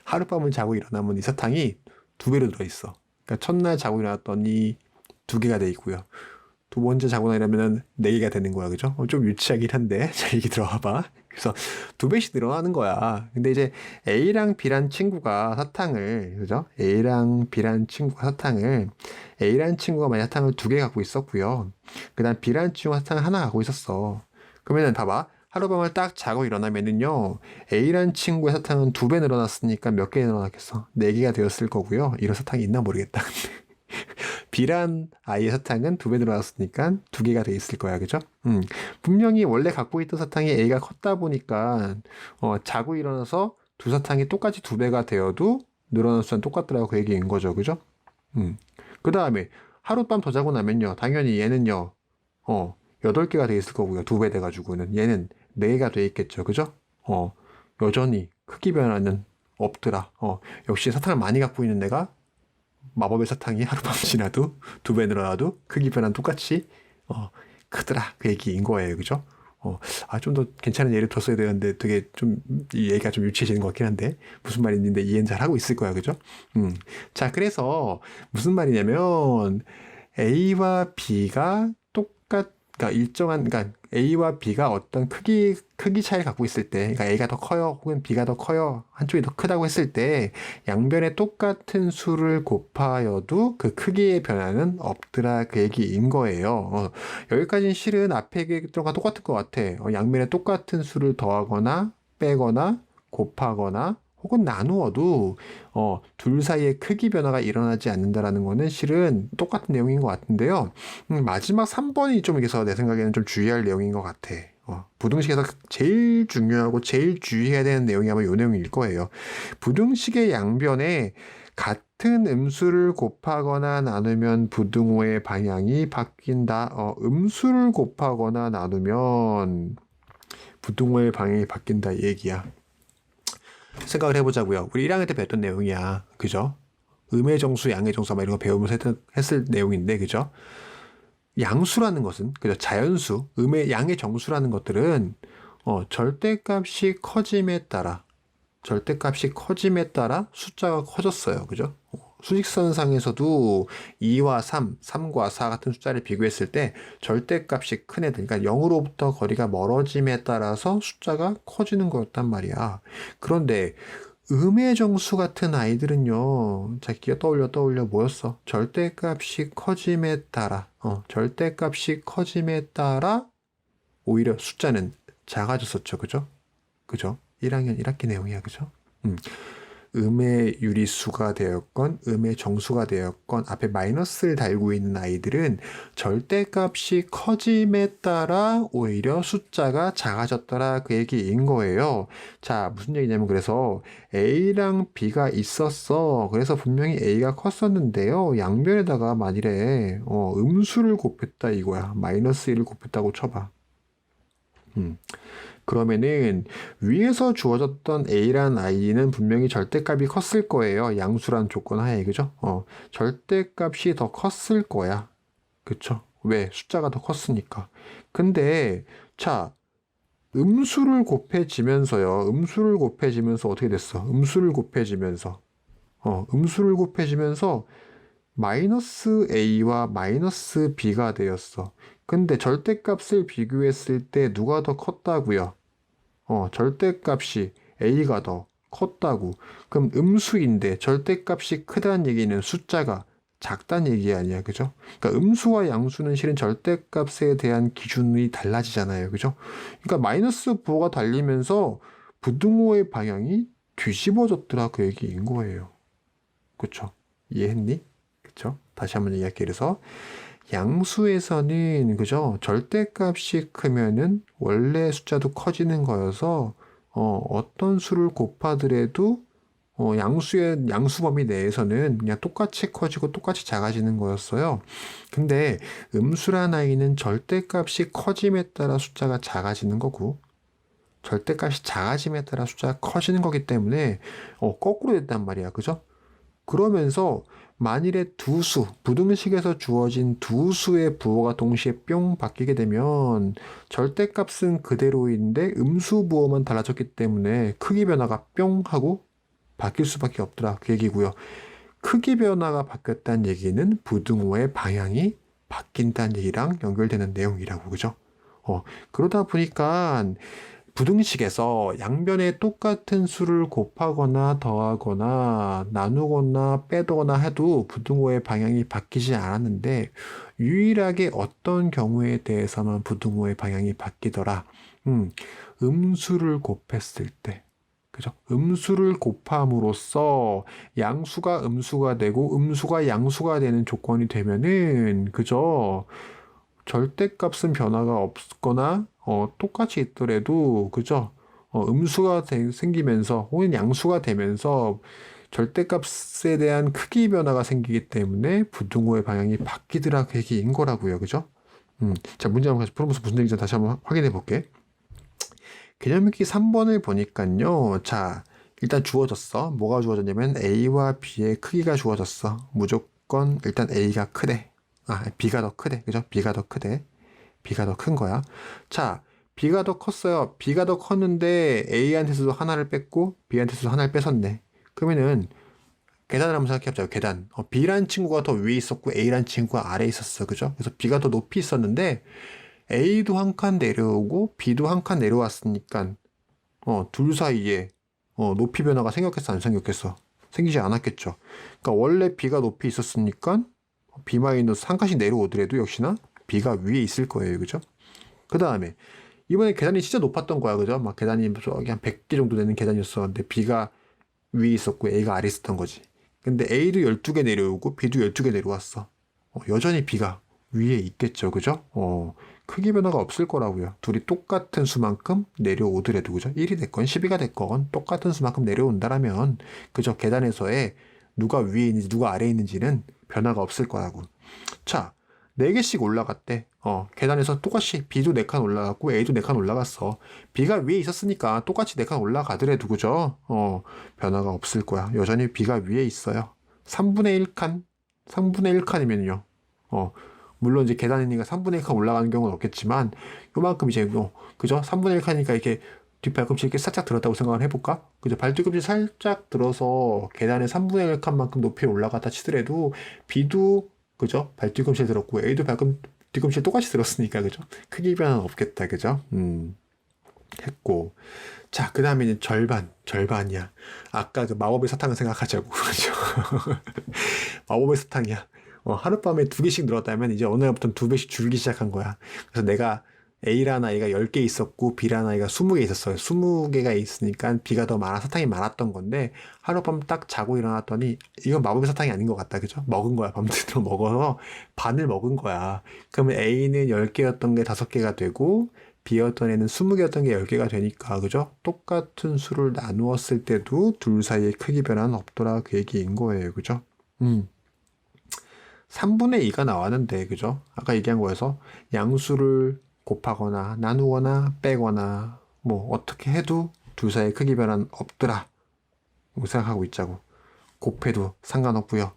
하룻밤을 자고 일어나면 이 사탕이 2배로 들어있어. 그러니까 첫날 자고 일어났더니 2개가 돼 있고요. 두 번째 자고 나면 4개가 되는 거야. 그죠? 좀 유치하긴 한데. 자, 얘기 들어와봐. 그래서 2배씩 늘어나는 거야. 근데 이제 A랑 B란 친구가 사탕을, 그죠? A랑 B란 친구가 A란 친구가 만약 사탕을 2개 갖고 있었고요. 그 다음 B란 친구가 사탕을 하나 갖고 있었어. 그러면은 봐봐. 하룻밤을 딱 자고 일어나면은요, A란 친구의 사탕은 2배 늘어났으니까 몇 개 늘어났겠어? 4개가 되었을 거고요. 이런 사탕이 있나 모르겠다. B란 아이의 사탕은 2배 늘어났으니까 2개가 돼 있을 거야. 그죠? 분명히 원래 갖고 있던 사탕이 A가 컸다 보니까, 자고 일어나서 두 사탕이 똑같이 2배가 되어도 늘어난 수는 똑같더라고 그 얘기인 거죠. 그죠? 그 다음에 하룻밤 더 자고 나면요, 당연히 얘는요, 8개가 돼 있을 거고요. 2배 돼가지고는. 얘는 4개가 돼 있겠죠. 그죠? 여전히 크기 변화는 없더라. 역시 사탕을 많이 갖고 있는 내가 마법의 사탕이 하룻밤 지나도 2배 늘어나도 크기 변화는 똑같이 크더라. 그 얘기인 거예요. 그죠? 좀 더 괜찮은 예를 줬어야 되는데 되게 좀 이 얘기가 좀 유치해지는 것 같긴 한데 무슨 말인지 이해는 잘 하고 있을 거야, 그죠? 자, 그래서 무슨 말이냐면 A와 B가 그러니까 그러니까 A와 B가 어떤 크기 차이를 갖고 있을 때, 그러니까 A가 더 커요, 혹은 B가 더 커요, 한쪽이 더 크다고 했을 때, 양변에 똑같은 수를 곱하여도 그 크기의 변화는 없더라, 그 얘기인 거예요. 여기까지는 실은 앞에 얘기했던 거랑 똑같을 것 같아. 양변에 똑같은 수를 더하거나, 빼거나, 곱하거나, 혹은 나누어도 둘 사이에 크기 변화가 일어나지 않는다라는 거는 실은 똑같은 내용인 것 같은데요. 마지막 3번이 좀 여기서 내 생각에는 좀 주의할 내용인 것 같아. 부등식에서 제일 중요하고 제일 주의해야 되는 내용이 아마 이 내용일 거예요. 부등식의 양변에 같은 음수를 곱하거나 나누면 부등호의 방향이 바뀐다. 음수를 곱하거나 나누면 부등호의 방향이 바뀐다, 이 얘기야. 생각을 해보자고요. 우리 1학년 때 배웠던 내용이야. 그죠? 음의 정수, 양의 정수 막 이런 거 배우면서 했을 내용인데, 그죠? 양수라는 것은, 그죠? 자연수, 양의 정수라는 것들은 절대값이 커짐에 따라 숫자가 커졌어요. 그죠? 수직선상에서도 2와 3, 3과 4 같은 숫자를 비교했을 때 절대값이 큰 애들, 그러니까 0으로부터 거리가 멀어짐에 따라서 숫자가 커지는 거였단 말이야. 그런데 음의 정수 같은 아이들은요, 자, 기어 떠올려 뭐였어? 절대값이 커짐에 따라 오히려 숫자는 작아졌었죠. 그죠? 1학년 1학기 내용이야. 그죠? 음의 유리수가 되었건 음의 정수가 되었건 앞에 마이너스를 달고 있는 아이들은 절대값이 커짐에 따라 오히려 숫자가 작아졌더라, 그 얘기인 거예요. 자, 무슨 얘기냐면 그래서 A랑 B가 있었어. 그래서 분명히 A가 컸었는데요. 양변에다가 만일에 음수를 곱했다 이거야. 마이너스 1을 곱했다고 쳐봐. 그러면은 위에서 주어졌던 A란 아이는 분명히 절대값이 컸을 거예요. 양수란 조건 하에, 그죠? 절대값이 더 컸을 거야. 그쵸? 왜? 숫자가 더 컸으니까. 근데 자, 음수를 곱해지면서 어떻게 됐어? 음수를 곱해지면서 마이너스 A와 마이너스 B가 되었어. 근데 절대값을 비교했을 때 누가 더 컸다고요? 절대값이 A가 더 컸다고. 그럼 음수인데 절대값이 크다는 얘기는 숫자가 작다는 얘기 아니야, 그죠? 그러니까 음수와 양수는 실은 절대값에 대한 기준이 달라지잖아요, 그죠? 그러니까 마이너스 부호가 달리면서 부등호의 방향이 뒤집어졌더라, 그 얘기인 거예요. 그쵸? 이해했니? 그쵸? 다시 한번 얘기할게. 그래서 양수에서는, 그죠? 절대값이 크면은 원래 숫자도 커지는 거여서 어떤 수를 곱하더라도 양수 범위 내에서는 그냥 똑같이 커지고 똑같이 작아지는 거였어요. 근데 음수란 아이는 절대값이 커짐에 따라 숫자가 작아지는 거고, 절대값이 작아짐에 따라 숫자가 커지는 거기 때문에 거꾸로 됐단 말이야. 그죠? 그러면서 만일에 부등식에서 주어진 두 수의 부호가 동시에 뿅 바뀌게 되면 절대값은 그대로인데 음수 부호만 달라졌기 때문에 크기 변화가 뿅 하고 바뀔 수밖에 없더라, 그 얘기고요. 크기 변화가 바뀌었다는 얘기는 부등호의 방향이 바뀐다는 얘기랑 연결되는 내용이라고, 그죠? 그러다 보니까 부등식에서 양변에 똑같은 수를 곱하거나 더하거나 나누거나 빼거나 해도 부등호의 방향이 바뀌지 않았는데 유일하게 어떤 경우에 대해서만 부등호의 방향이 바뀌더라. 음수를 곱했을 때. 그죠? 음수를 곱함으로써 양수가 음수가 되고 음수가 양수가 되는 조건이 되면은, 그죠? 절대값은 변화가 없거나 똑같이 있더라도, 그죠? 음수가 생기면서 혹은 양수가 되면서 절대값에 대한 크기 변화가 생기기 때문에 부등호의 방향이 바뀌더라, 그 얘기인 거라고요. 그죠? 자, 문제 한번 같이 풀어보면서 무슨 얘기인지 다시 한번 확인해 볼게. 개념일기 3번을 보니까요. 자, 일단 주어졌어. 뭐가 주어졌냐면 A와 B의 크기가 주어졌어. 무조건 일단 A가 크대. B가 더 크대. 그죠? B가 더 크대. B가 더 큰 거야. 자, B가 더 컸어요. B가 더 컸는데 A한테서도 하나를 뺐고 B한테서도 하나를 뺏었네. 그러면은 계단을 한번 생각해보자고. 계단. B라는 친구가 더 위에 있었고 A라는 친구가 아래에 있었어. 그죠? 그래서 B가 더 높이 있었는데 A도 한 칸 내려오고 B도 한 칸 내려왔으니까 둘 사이에 높이 변화가 생겼겠어, 안 생겼겠어? 생기지 않았겠죠. 그러니까 원래 B가 높이 있었으니까 B 마이너스 한 칸씩 내려오더라도 역시나 B가 위에 있을 거예요. 그죠? 그 다음에 이번에 계단이 진짜 높았던 거야. 그죠? 막 계단이 저기 한 100개 정도 되는 계단이었어. 근데 B가 위에 있었고 A가 아래에 있었던 거지. 근데 A도 12개 내려오고 B도 12개 내려왔어. 여전히 B가 위에 있겠죠. 그죠? 크기 변화가 없을 거라고요. 둘이 똑같은 수만큼 내려오더라도, 그죠? 1이 됐건 12가 됐건 똑같은 수만큼 내려온다라면, 그죠? 계단에서의 누가 위에 있는지 누가 아래에 있는지는 변화가 없을 거라고. 자, 4개씩 올라갔대. 계단에서 똑같이 B도 4칸 올라갔고 A도 4칸 올라갔어. B가 위에 있었으니까 똑같이 4칸 올라가더라도, 그죠? 변화가 없을 거야. 여전히 B가 위에 있어요. 3분의 1칸? 3분의 1칸이면요. 물론 이제 계단이니까 3분의 1칸 올라가는 경우는 없겠지만, 요만큼 이제, 그죠? 3분의 1칸이니까 이렇게 뒷발꿈치 이렇게 살짝 들었다고 생각을 해볼까? 그죠? 발뒤꿈치 살짝 들어서 계단의 3분의 1칸만큼 높이 올라갔다 치더라도, B도, 그죠? 발뒤꿈치에 들었고, A도 뒤꿈치에 똑같이 들었으니까, 그죠? 크기 변화는 없겠다, 그죠? 했고. 자, 그 다음에 이제 절반이야. 아까 그 마법의 사탕을 생각하자고, 그죠? 마법의 사탕이야. 하룻밤에 2개씩 늘었다면 이제 어느 날부터는 2배씩 줄기 시작한 거야. 그래서 내가 A라는 아이가 10개 있었고 B라는 아이가 20개 있었어요. 20개가 있으니까 B가 더 많아 사탕이 많았던 건데 하룻밤 딱 자고 일어났더니 이건 마법의 사탕이 아닌 것 같다. 그죠? 먹은 거야. 밤새도록 먹어서 반을 먹은 거야. 그러면 A는 10개였던 게 5개가 되고 B였던 애는 20개였던 게 10개가 되니까, 그죠? 똑같은 수를 나누었을 때도 둘 사이에 크기 변화는 없더라. 그 얘기인 거예요. 그죠? 3분의 2가 나왔는데, 그죠? 아까 얘기한 거에서 양수를 곱하거나 나누거나 빼거나 뭐 어떻게 해도 둘 사이의 크기 변화는 없더라. 생각하고 있자고. 곱해도 상관없고요.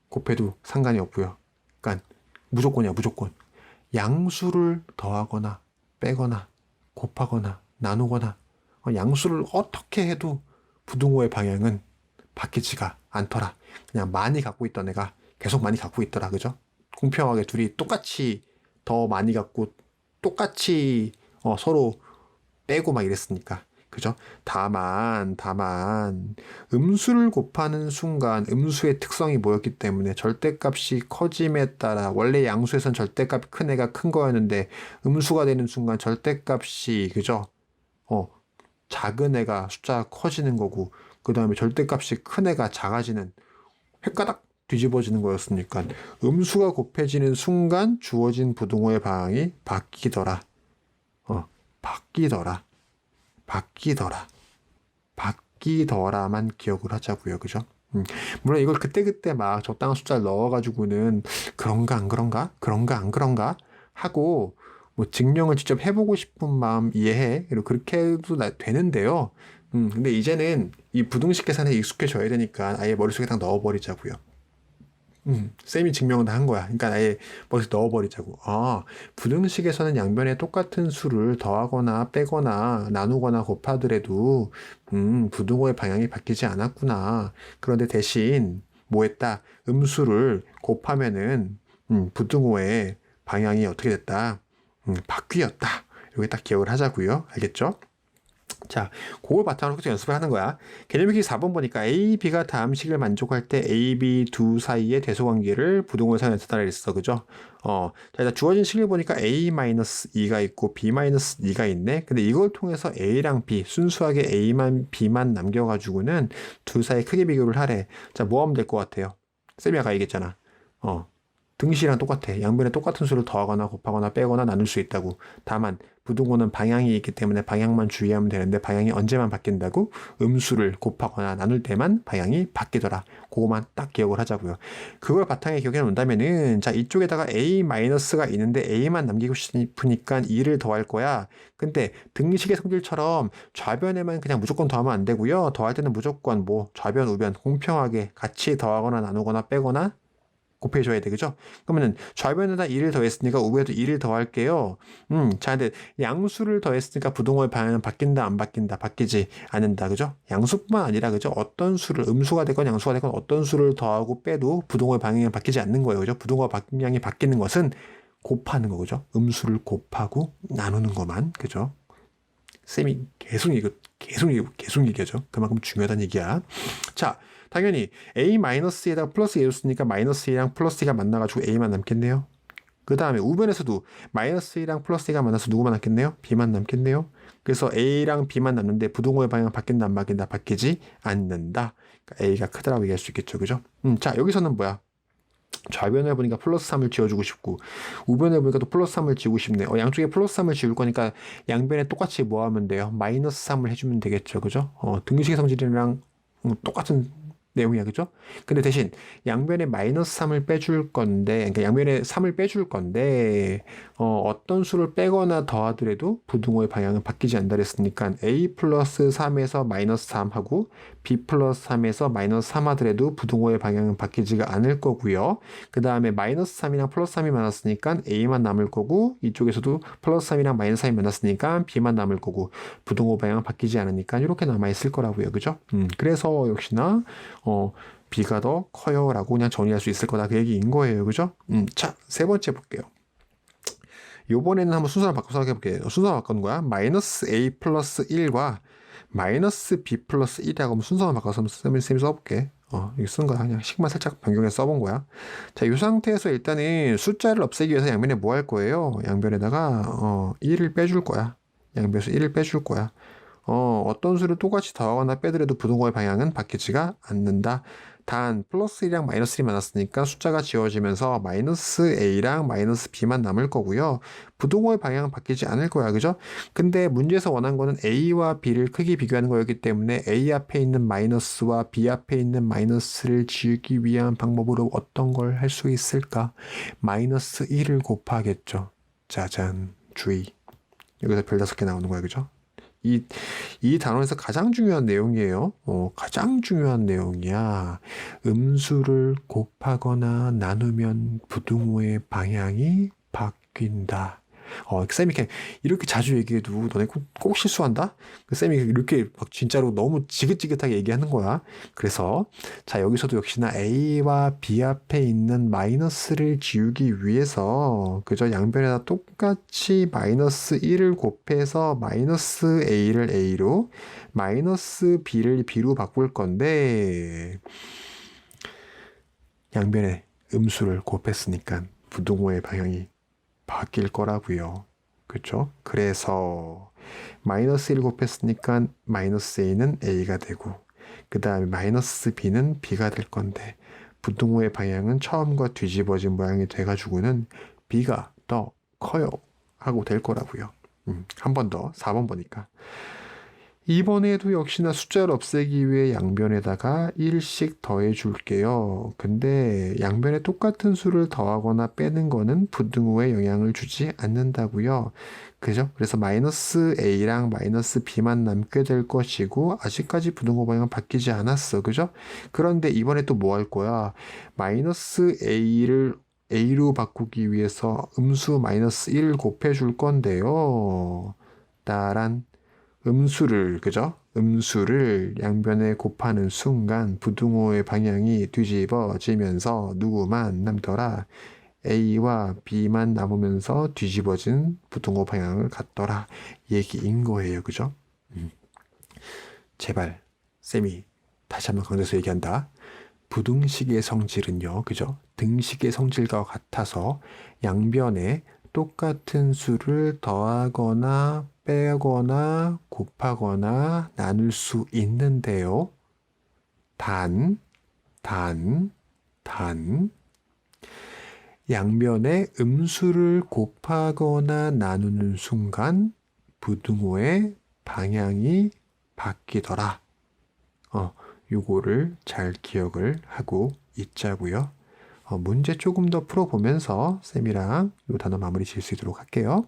곱해도 상관이 없고요. 그러니까 무조건이야, 무조건. 양수를 더하거나 빼거나 곱하거나 나누거나 양수를 어떻게 해도 부등호의 방향은 바뀌지가 않더라. 그냥 많이 갖고 있던 애가 계속 많이 갖고 있더라. 그죠? 공평하게 둘이 똑같이 더 많이 갖고 똑같이 서로 빼고 막 이랬으니까. 그죠? 다만 음수를 곱하는 순간 음수의 특성이 뭐였기 때문에 절대값이 커짐에 따라 원래 양수에선 절대값이 큰 애가 큰 거였는데 음수가 되는 순간 절대값이, 그죠? 작은 애가 숫자가 커지는 거고 그 다음에 절대값이 큰 애가 작아지는, 헷가닥 뒤집어지는 거였으니까 음수가 곱해지는 순간 주어진 부등호의 방향이 바뀌더라. 바뀌더라만 기억을 하자고요. 그죠? 물론 이걸 그때그때 막 적당한 숫자를 넣어가지고는 그런가 안 그런가 하고 뭐 증명을 직접 해보고 싶은 마음 이해해. 그리고 그렇게 해도 되는데요. 근데 이제는 이 부등식 계산에 익숙해져야 되니까 아예 머릿속에 딱 넣어버리자고요. 쌤이 증명은 다 한 거야. 그러니까 아예 머릿속에 넣어버리자고. 부등식에서는 양변에 똑같은 수를 더하거나 빼거나 나누거나 곱하더라도 부등호의 방향이 바뀌지 않았구나. 그런데 대신 뭐 했다? 음수를 곱하면은 부등호의 방향이 어떻게 됐다? 바뀌었다. 이렇게 딱 기억을 하자고요. 알겠죠? 자, 그걸 바탕으로 계속 연습을 하는 거야. 개념식이 4번 보니까 A, B가 다음 식을 만족할 때 A, B 두 사이의 대소관계를 부등호를 사용해서 따라했어. 그죠? 자, 일단 주어진 식을 보니까 A-2가 있고 B-2가 있네. 근데 이걸 통해서 A랑 B, 순수하게 A만 B만 남겨가지고는 두 사이 크기 비교를 하래. 자, 뭐 하면 될 것 같아요? 쌤이 아까 얘기했잖아. 등식이랑 똑같아. 양변에 똑같은 수를 더하거나 곱하거나 빼거나 나눌 수 있다고. 다만 부등호는 방향이 있기 때문에 방향만 주의하면 되는데 방향이 언제만 바뀐다고? 음수를 곱하거나 나눌 때만 방향이 바뀌더라. 그거만 딱 기억을 하자고요. 그걸 바탕에 기억해 놓는다면은 자, 이쪽에다가 A-가 있는데 A만 남기고 싶으니까 2를 더할 거야. 근데 등식의 성질처럼 좌변에만 그냥 무조건 더하면 안 되고요. 더할 때는 무조건 뭐 좌변, 우변 공평하게 같이 더하거나 나누거나 빼거나 곱해줘야 돼. 그죠? 그러면은 좌변에다 2를 더했으니까 우변에도 2를 더할게요. 자, 근데 양수를 더했으니까 부등호의 방향은 바뀐다, 안 바뀐다? 바뀌지 않는다. 그죠? 양수뿐만 아니라, 그죠? 어떤 수를, 음수가 되건 양수가 되건 어떤 수를 더하고 빼도 부등호의 방향이 바뀌지 않는 거예요. 그죠? 부등호 방향이 바뀌는 것은 곱하는 거, 그죠? 음수를 곱하고 나누는 것만, 그죠? 쌤이 계속 얘기하죠. 그만큼 중요하다는 얘기야. 자, 당연히 A-에다가 플러스 A를 쓰니까 마이너스 A랑 플러스 A가 만나가지고 A만 남겠네요. 그 다음에 우변에서도 마이너스 A랑 플러스 A가 만나서 누구만 남겠네요? B만 남겠네요. 그래서 A랑 B만 남는데 부등호의 방향 바뀐다 안 바뀐다? 바뀌지 않는다. 그러니까 A가 크다라고 얘기할 수 있겠죠. 그죠? 자, 여기서는 뭐야? 좌변을 보니까 플러스 3을 지워주고 싶고 우변을 보니까 또 플러스 3을 지우고 싶네. 양쪽에 플러스 3을 지울 거니까 양변에 똑같이 뭐 하면 돼요? 마이너스 3을 해주면 되겠죠. 그죠? 등식의 성질이랑 똑같은 내용이야. 그죠? 근데 대신 양변에 마이너스 3을 빼줄 건데, 그러니까 양변에 3을 빼줄 건데, 어떤 수를 빼거나 더하더라도 부등호의 방향은 바뀌지 않는다 그랬으니까 A 플러스 3에서 마이너스 3 하고 B 플러스 3에서 마이너스 3 하더라도 부등호의 방향은 바뀌지가 않을 거고요. 그 다음에 마이너스 3이랑 플러스 3이 만났으니까 A만 남을 거고, 이쪽에서도 플러스 3이랑 마이너스 3이 만났으니까 B만 남을 거고, 부등호 방향은 바뀌지 않으니까 이렇게 남아있을 거라고요. 그죠? 그래서 역시나 B가 더 커요 라고 그냥 정리할 수 있을 거다 그 얘기인 거예요. 그죠? 자, 세 번째 볼게요. 요번에는 한번 순서를 바꿔서 생각해볼게요. 순서를 바꾸는 거야. 마이너스 A 플러스 1과 마이너스 B 플러스 1이라고 하면 순서만 바꿔서 쌤이 써볼게. 이거 쓰는 거야. 그냥 식만 살짝 변경해서 써본 거야. 자, 이 상태에서 일단은 숫자를 없애기 위해서 양변에 뭐 할 거예요? 양변에다가 1을 빼줄 거야. 양변에서 1을 빼줄 거야. 어떤 수를 똑같이 더하거나 빼더라도 부등호의 방향은 바뀌지가 않는다. 단 플러스 1이랑 마이너스 1이 만났으니까 숫자가 지워지면서 마이너스 A랑 마이너스 B만 남을 거고요. 부등호의 방향은 바뀌지 않을 거야. 그죠? 근데 문제에서 원한 거는 A와 B를 크게 비교하는 거였기 때문에 A 앞에 있는 마이너스와 B 앞에 있는 마이너스를 지우기 위한 방법으로 어떤 걸 할 수 있을까? 마이너스 1을 곱하겠죠. 짜잔, 주의. 여기서 별 5개 나오는 거야. 그죠? 이 단원에서 가장 중요한 내용이에요. 가장 중요한 내용이야. 음수를 곱하거나 나누면 부등호의 방향이 바뀐다. 쌤이 이렇게 자주 얘기해도 너네 꼭 실수한다? 쌤이 이렇게 막 진짜로 너무 지긋지긋하게 얘기하는 거야. 그래서, 자, 여기서도 역시나 A와 B 앞에 있는 마이너스를 지우기 위해서, 그저 양변에다 똑같이 마이너스 1을 곱해서 마이너스 A를 A로, 마이너스 B를 B로 바꿀 건데, 양변에 음수를 곱했으니까 부등호의 방향이 바뀔 거라고요. 그렇죠? 그래서 마이너스 1 곱했으니까 마이너스 A는 A가 되고 그 다음에 마이너스 B는 B가 될 건데 부등호의 방향은 처음과 뒤집어진 모양이 돼가지고는 B가 더 커요 하고 될 거라고요. 한 번 더 4번 보니까 이번에도 역시나 숫자를 없애기 위해 양변에다가 1씩 더해 줄게요. 근데 양변에 똑같은 수를 더하거나 빼는 거는 부등호에 영향을 주지 않는다고요. 그죠? 그래서 마이너스 A랑 마이너스 B만 남게 될 것이고 아직까지 부등호 방향은 바뀌지 않았어. 그죠? 그런데 이번에 또 뭐 할 거야? 마이너스 A를 A로 바꾸기 위해서 음수 마이너스 1을 곱해 줄 건데요. 따란 그죠? 음수를 양변에 곱하는 순간 부등호의 방향이 뒤집어지면서 누구만 남더라? A와 B만 남으면서 뒤집어진 부등호 방향을 갖더라. 얘기인 거예요. 그죠? 제발, 쌤이 다시 한번 강조해서 얘기한다. 부등식의 성질은요. 그죠? 등식의 성질과 같아서 양변에 똑같은 수를 더하거나 빼거나 곱하거나 나눌 수 있는데요. 단, 양변에 음수를 곱하거나 나누는 순간 부등호의 방향이 바뀌더라. 요거를 잘 기억을 하고 있자고요. 문제 조금 더 풀어보면서 쌤이랑 요 단어 마무리 지을 수 있도록 할게요.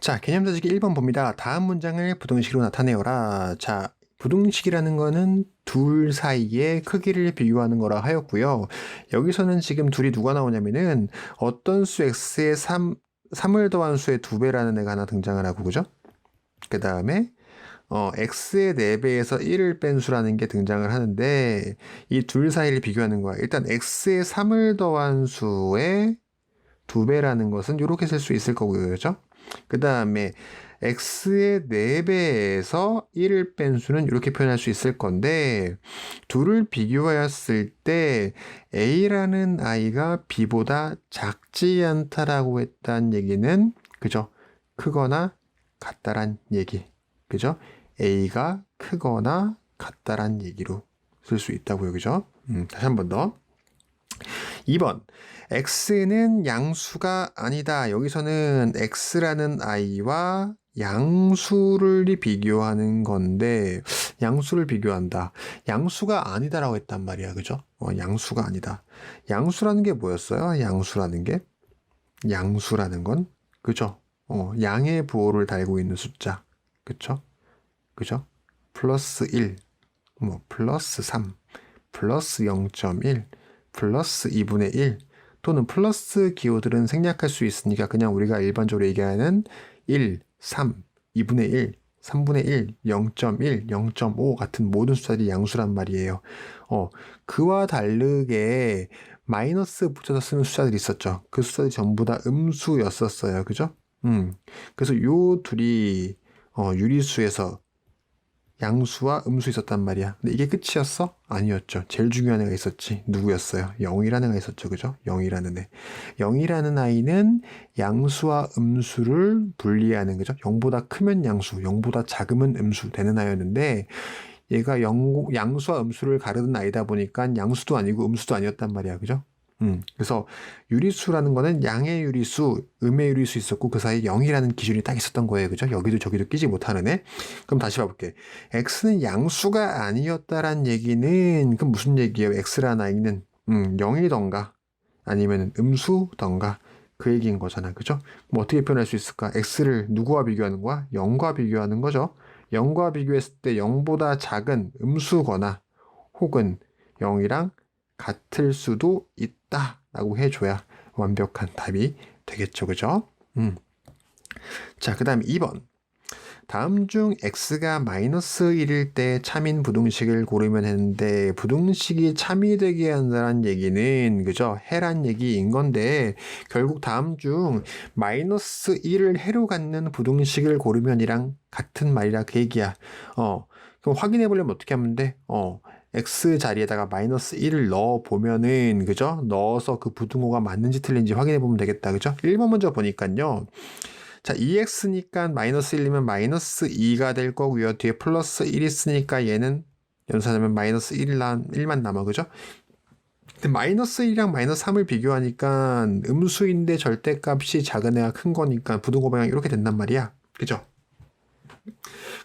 자, 개념서식이 1번 봅니다. 다음 문장을 부등식으로 나타내어라. 자, 부등식이라는 거는 둘 사이의 크기를 비교하는 거라 하였고요. 여기서는 지금 둘이 누가 나오냐면은 어떤 수 x의 3을 더한 수의 2배라는 애가 하나 등장을 하고, 그죠? 그 다음에 x의 4배에서 1을 뺀 수라는 게 등장을 하는데 이 둘 사이를 비교하는 거야. 일단 x의 3을 더한 수의 2배라는 것은 이렇게 쓸 수 있을 거고요. 그죠? 그 다음에 x의 4배에서 1을 뺀 수는 이렇게 표현할 수 있을 건데 둘을 비교하였을 때 a라는 아이가 b보다 작지 않다라고 했다는 얘기는 그죠? 크거나 같다란 얘기. 그죠? a가 크거나 같다란 얘기로 쓸 수 있다고요. 그죠? 다시 한 번 더. 2번. x는 양수가 아니다. 여기서는 x라는 아이와 양수를 비교하는 건데 양수를 비교한다. 양수가 아니다라고 했단 말이야. 그죠? 양수가 아니다. 양수라는 게 뭐였어요? 양수라는 건 그죠? 양의 부호를 달고 있는 숫자. 그쵸? 그죠? 플러스 1, 플러스 3, 플러스 0.1, 플러스 2분의 1 또는 플러스 기호들은 생략할 수 있으니까 그냥 우리가 일반적으로 얘기하는 1, 3, 2분의 1, 3분의 1, 0.1, 0.5 같은 모든 숫자들이 양수란 말이에요. 그와 다르게 마이너스 붙여서 쓰는 숫자들이 있었죠. 그 숫자들이 전부 다 음수였었어요. 그죠? 그래서 요 둘이 유리수에서 양수와 음수 있었단 말이야. 근데 이게 끝이었어? 아니었죠. 제일 중요한 애가 있었지. 누구였어요? 0이라는 애가 있었죠. 그죠? 0이라는 애. 0이라는 아이는 양수와 음수를 분리하는, 그죠? 0보다 크면 양수, 0보다 작으면 음수 되는 아이였는데 얘가 양수와 음수를 가르는 아이다 보니까 양수도 아니고 음수도 아니었단 말이야. 그죠? 그래서 유리수라는 거는 양의 유리수, 음의 유리수 있었고 그 사이에 0이라는 기준이 딱 있었던 거예요. 그죠? 여기도 저기도 끼지 못하는 애. 그럼 다시 봐볼게. x는 양수가 아니었다란 얘기는 그럼 무슨 얘기예요? x라는 아이는 0이던가 아니면 음수던가 그 얘기인 거잖아. 그죠? 뭐 어떻게 표현할 수 있을까? x를 누구와 비교하는 거야? 0과 비교하는 거죠. 0과 비교했을 때 0보다 작은 음수거나 혹은 0이랑 같을 수도 있다라고 해줘야 완벽한 답이 되겠죠. 그죠? 자, 그 다음 2번. 다음 중 x가 마이너스 1일 때 참인 부등식을 고르면 했는데 부등식이 참이 되게 한다는 얘기는 그죠? 해란 얘기인 건데 결국 다음 중 마이너스 1을 해로 갖는 부등식을 고르면이랑 같은 말이라 그 얘기야. 그럼 확인해 보려면 어떻게 하면 돼? x 자리에다가 마이너스 1을 넣어 보면은 그죠? 넣어서 그 부등호가 맞는지 틀린지 확인해 보면 되겠다. 그죠? 1번 먼저 보니까요. 자, 2x니까 마이너스 1이면 마이너스 2가 될 거고요. 뒤에 플러스 1 있으니까 얘는 연산하면 마이너스 1만 남아. 그죠? 근데 마이너스 1이랑 마이너스 3을 비교하니까 음수인데 절대값이 작은 애가 큰 거니까 부등호 방향이 이렇게 된단 말이야. 그죠?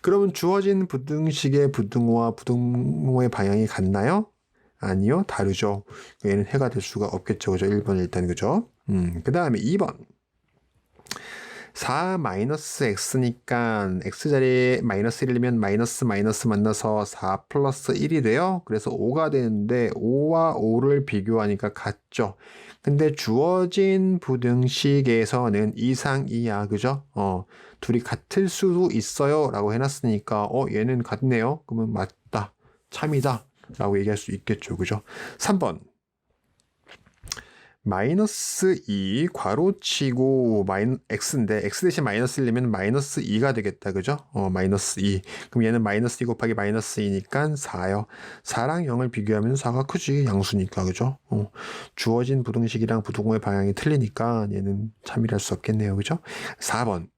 그러면 주어진 부등식의 부등호와 부등호의 방향이 같나요? 아니요, 다르죠. 얘는 해가 될 수가 없겠죠. 그죠? 1번 일단, 그죠? 그 다음에 2번. 4-x니까 x자리에 마이너스 1이면 마이너스 만나서 4 플러스 1이 돼요. 그래서 5가 되는데 5와 5를 비교하니까 같죠. 근데 주어진 부등식에서는 이상 이하, 그죠? 둘이 같을 수도 있어요 라고 해놨으니까 얘는 같네요. 그러면 맞다, 참이다 라고 얘기할 수 있겠죠. 그죠? 3번. 마이너스 2 괄호치고 x인데 x 대신 마이너스 1이면 마이너스 2가 되겠다. 그죠? 마이너스 2. 그럼 얘는 마이너스 2 곱하기 마이너스 2니까 4요. 4랑 0을 비교하면 4가 크지. 양수니까. 그죠? 주어진 부등식이랑 부등호의 방향이 틀리니까 얘는 참이랄 수 없겠네요. 그죠? 4번.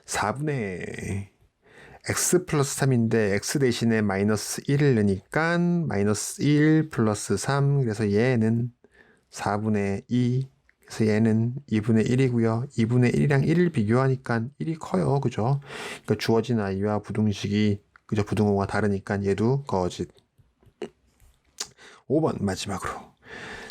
4분의 x 플러스 3인데 x 대신에 마이너스 1을 넣으니까 마이너스 1 플러스 3. 그래서 얘는 4분의 2, 그래서 얘는 2분의 1이고요. 2분의 1이랑 1을 비교하니까 1이 커요. 그죠? 그러니까 주어진 아이와 부등식이 그죠? 부등호가 다르니까 얘도 거짓. 5번 마지막으로.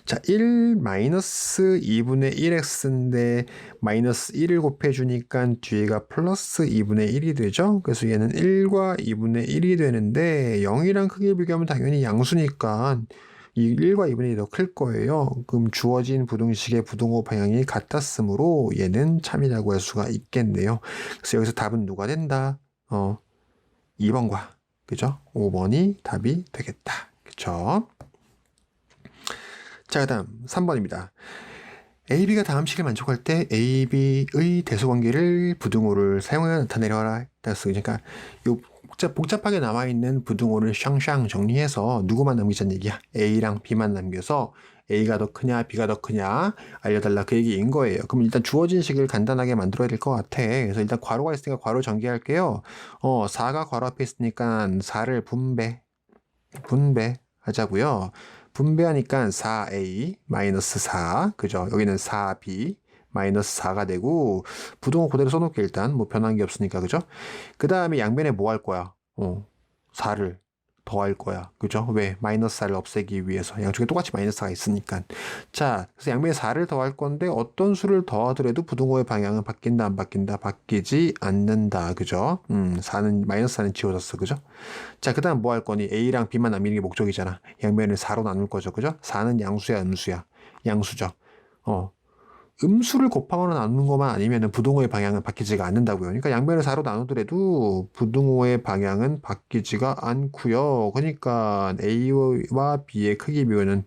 자, 1 마이너스 2분의 1x인데 마이너스 1을 곱해주니까 뒤에가 플러스 2분의 1이 되죠. 그래서 얘는 1과 2분의 1이 되는데 0이랑 크게 비교하면 당연히 양수니까 이 1과 2분의 1이 더 클 거예요. 그럼 주어진 부등식의 부등호 방향이 같았으므로 얘는 참이라고 할 수가 있겠네요. 그래서 여기서 답은 누가 된다? 2번과 그죠? 5번이 답이 되겠다. 그쵸? 자, 그 다음 3번입니다. AB가 다음 식을 만족할 때 AB의 대소관계를 부등호를 사용하여 나타내려라. 그러니까 요 복잡하게 남아있는 부등호를 샹샹 정리해서 누구만 남기자는 얘기야. A랑 B만 남겨서 A가 더 크냐 B가 더 크냐 알려달라 그 얘기인 거예요. 그럼 일단 주어진 식을 간단하게 만들어야 될 것 같아. 그래서 일단 괄호가 있으니까 괄호 전개할게요. 4가 괄호 앞에 있으니까 4를 분배하자고요. 분배하니까 4a 마이너스 4 그죠? 여기는 4b 마이너스 4가 되고 부등호 그대로 써놓을게. 일단 뭐 변한 게 없으니까 그죠? 그 다음에 양변에 뭐 할 거야? 4를 더할 거야. 그죠? 왜? 마이너스 4를 없애기 위해서. 양쪽에 똑같이 마이너스 4가 있으니까. 자, 그래서 양변에 4를 더할 건데 어떤 수를 더하더라도 부등호의 방향은 바뀐다 안 바뀐다? 바뀌지 않는다. 그죠? 4는 마이너스 4는 지워졌어. 그죠? 자, 그 다음 뭐 할 거니? A랑 B만 남기는 게 목적이잖아. 양변을 4로 나눌 거죠. 그죠? 4는 양수야 음수야? 양수죠. 음수를 곱하거나 나누는 것만 아니면 부등호의 방향은 바뀌지가 않는다고요. 그러니까 양변을 4로 나누더라도 부등호의 방향은 바뀌지가 않고요. 그러니까 A와 B의 크기 비율은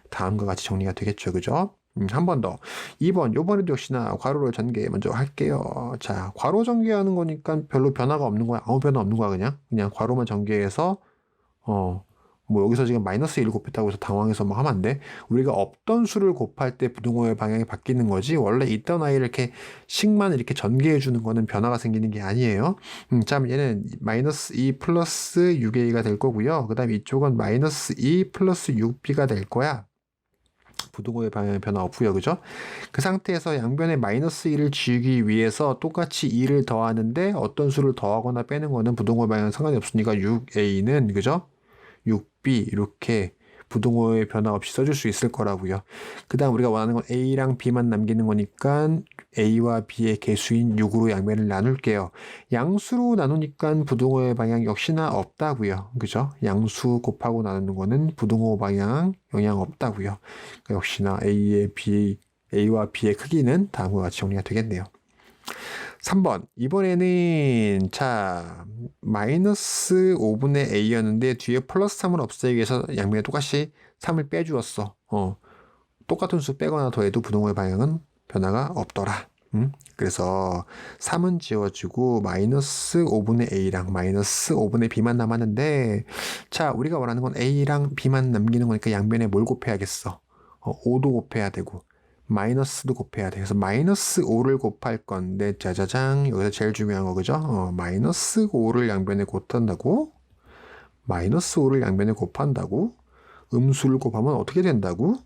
다음과 같이 정리가 되겠죠. 그죠? 한 번 더. 2번. 요번에도 역시나 괄호를 전개 먼저 할게요. 자, 괄호 전개하는 거니까 별로 변화가 없는 거야. 아무 변화 없는 거야, 그냥 괄호만 전개해서, 뭐 여기서 지금 마이너스 1을 곱했다고 해서 당황해서 뭐 하면 안 돼. 우리가 없던 수를 곱할 때 부등호의 방향이 바뀌는 거지 원래 있던 아이를 이렇게 식만 이렇게 전개해 주는 거는 변화가 생기는 게 아니에요. 자, 얘는 마이너스 2 플러스 6a가 될 거고요. 그 다음에 이쪽은 마이너스 2 플러스 6b가 될 거야. 부등호의 방향에 변화 없고요. 그죠? 그 상태에서 양변에 마이너스 1을 지우기 위해서 똑같이 2를 더하는데 어떤 수를 더하거나 빼는 거는 부등호의 방향은 상관이 없으니까 6a는 그죠? 6b 이렇게 부등호의 변화 없이 써줄 수 있을 거라고요. 그 다음 우리가 원하는 건 A랑 B만 남기는 거니까 A와 B의 개수인 6으로 양변을 나눌게요. 양수로 나누니까 부등호의 방향 역시나 없다고요. 그죠? 양수 곱하고 나누는 거는 부등호 방향 영향 없다고요. 그러니까 역시나 A와 B의 크기는 다음과 같이 정리가 되겠네요. 3번. 이번에는 자 마이너스 5분의 a였는데 뒤에 플러스 3을 없애기 위해서 양변에 똑같이 3을 빼주었어. 똑같은 수 빼거나 더해도 부등호의 방향은 변화가 없더라. 그래서 3은 지워지고 마이너스 5분의 a랑 마이너스 5분의 b만 남았는데 자 우리가 원하는 건 a랑 b만 남기는 거니까 양변에 뭘 곱해야겠어? 5도 곱해야 되고 마이너스도 곱해야 돼. 그래서 마이너스 5를 곱할 건데 짜자장 여기서 제일 중요한 거 그죠? 마이너스 5를 양변에 곱한다고? 마이너스 5를 양변에 곱한다고? 음수를 곱하면 어떻게 된다고?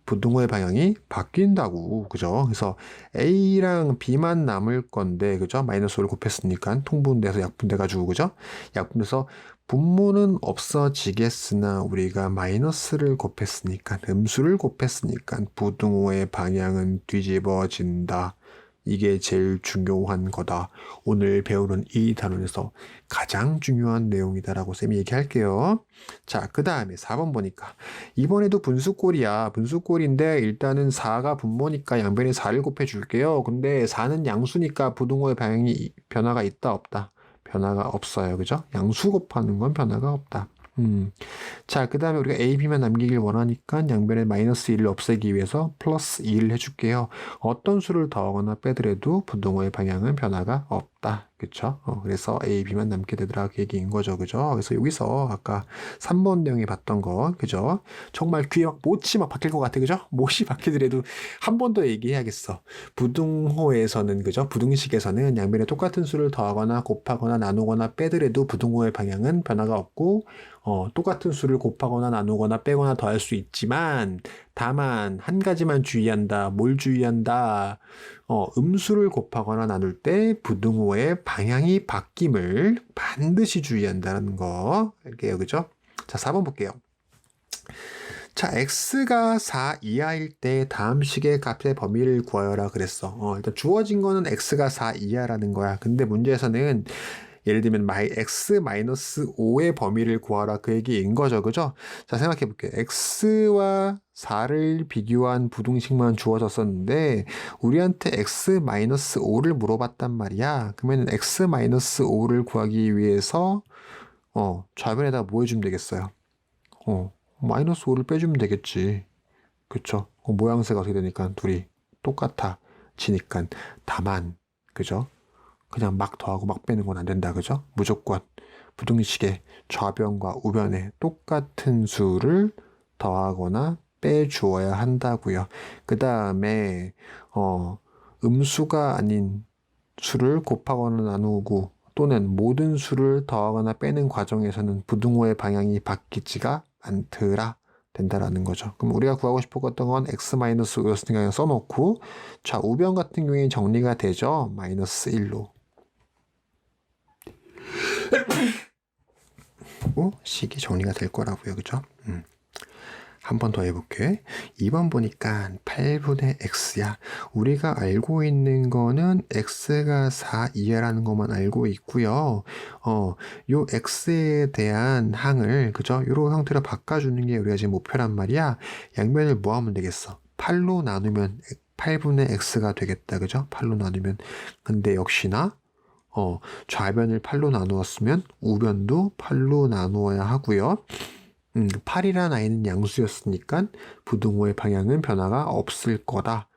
부등호의 방향이 바뀐다고. 그죠? 그래서 A랑 B만 남을 건데 그죠? 마이너스 5를 곱했으니까 통분돼서 약분돼가지고 그죠? 약분돼서 분모는 없어지겠으나 우리가 마이너스를 곱했으니까 음수를 곱했으니까 부등호의 방향은 뒤집어진다. 이게 제일 중요한 거다. 오늘 배우는 이 단원에서 가장 중요한 내용이다라고 쌤이 얘기할게요. 자, 그 다음에 4번 보니까 이번에도 분수꼴이야. 분수꼴인데 일단은 4가 분모니까 양변에 4를 곱해줄게요. 근데 4는 양수니까 부등호의 방향이 변화가 있다 없다? 변화가 없어요. 그죠? 양수 곱하는 건 변화가 없다. 자, 그 다음에 우리가 A, B만 남기길 원하니까 양변에 마이너스 1을 없애기 위해서 플러스 2를 해줄게요. 어떤 수를 더하거나 빼더라도 부등호의 방향은 변화가 없다. 그쵸? 그래서 A, B만 남게 되더라. 그 얘기인 거죠. 그죠? 그래서 여기서 아까 3번 내용에 봤던 거, 그죠? 정말 귀에 막 못이 막 박힐 것 같아. 그죠? 못이 박히더라도 한 번 더 얘기해야겠어. 부등호에서는, 그죠? 부등식에서는 양변에 똑같은 수를 더하거나 곱하거나 나누거나 빼더라도 부등호의 방향은 변화가 없고, 똑같은 수를 곱하거나 나누거나 빼거나 더할 수 있지만 다만 한 가지만 주의한다. 뭘 주의한다? 음수를 곱하거나 나눌 때 부등호의 방향이 바뀜을 반드시 주의한다는 거. 알게요. 그죠? 자, 4번 볼게요. 자, x가 4 이하일 때 다음 식의 값의 범위를 구하여라 그랬어. 일단 주어진 거는 x가 4 이하라는 거야. 근데 문제에서는 예를 들면 x-5의 범위를 구하라 그 얘기인 거죠. 그죠? 자, 생각해 볼게요. x와 4를 비교한 부등식만 주어졌었는데 우리한테 x-5를 물어봤단 말이야. 그러면 x-5를 구하기 위해서 좌변에다 뭐 해주면 되겠어요? 마이너스 5를 빼주면 되겠지. 그쵸? 모양새가 어떻게 되니까 둘이 똑같아지니까. 다만 그죠? 그냥 막 더하고 막 빼는 건 안 된다. 그죠? 무조건 부등식의 좌변과 우변에 똑같은 수를 더하거나 빼주어야 한다고요. 그 다음에 음수가 아닌 수를 곱하거나 나누고 또는 모든 수를 더하거나 빼는 과정에서는 부등호의 방향이 바뀌지가 않더라 된다라는 거죠. 그럼 우리가 구하고 싶었던 건 x-5였으니까 그냥 써놓고 좌우변 같은 경우에 정리가 되죠. 마이너스 1로. 식이 정리가 될 거라고요. 그죠? 한 번 더 해볼게. 2번 보니까 8분의 x야. 우리가 알고 있는 거는 x가 4 이하라는 것만 알고 있고요. 요 x에 대한 항을 그죠? 요런 형태로 바꿔주는 게 우리가 지금 목표란 말이야. 양면을 뭐 하면 되겠어? 8로 나누면 8분의 x가 되겠다. 그죠? 8로 나누면. 근데 역시나 좌변을 8로 나누었으면 우변도 8로 나누어야 하고요. 8이라는 아이는 양수였으니까 부등호의 방향은 변화가 없을 거다.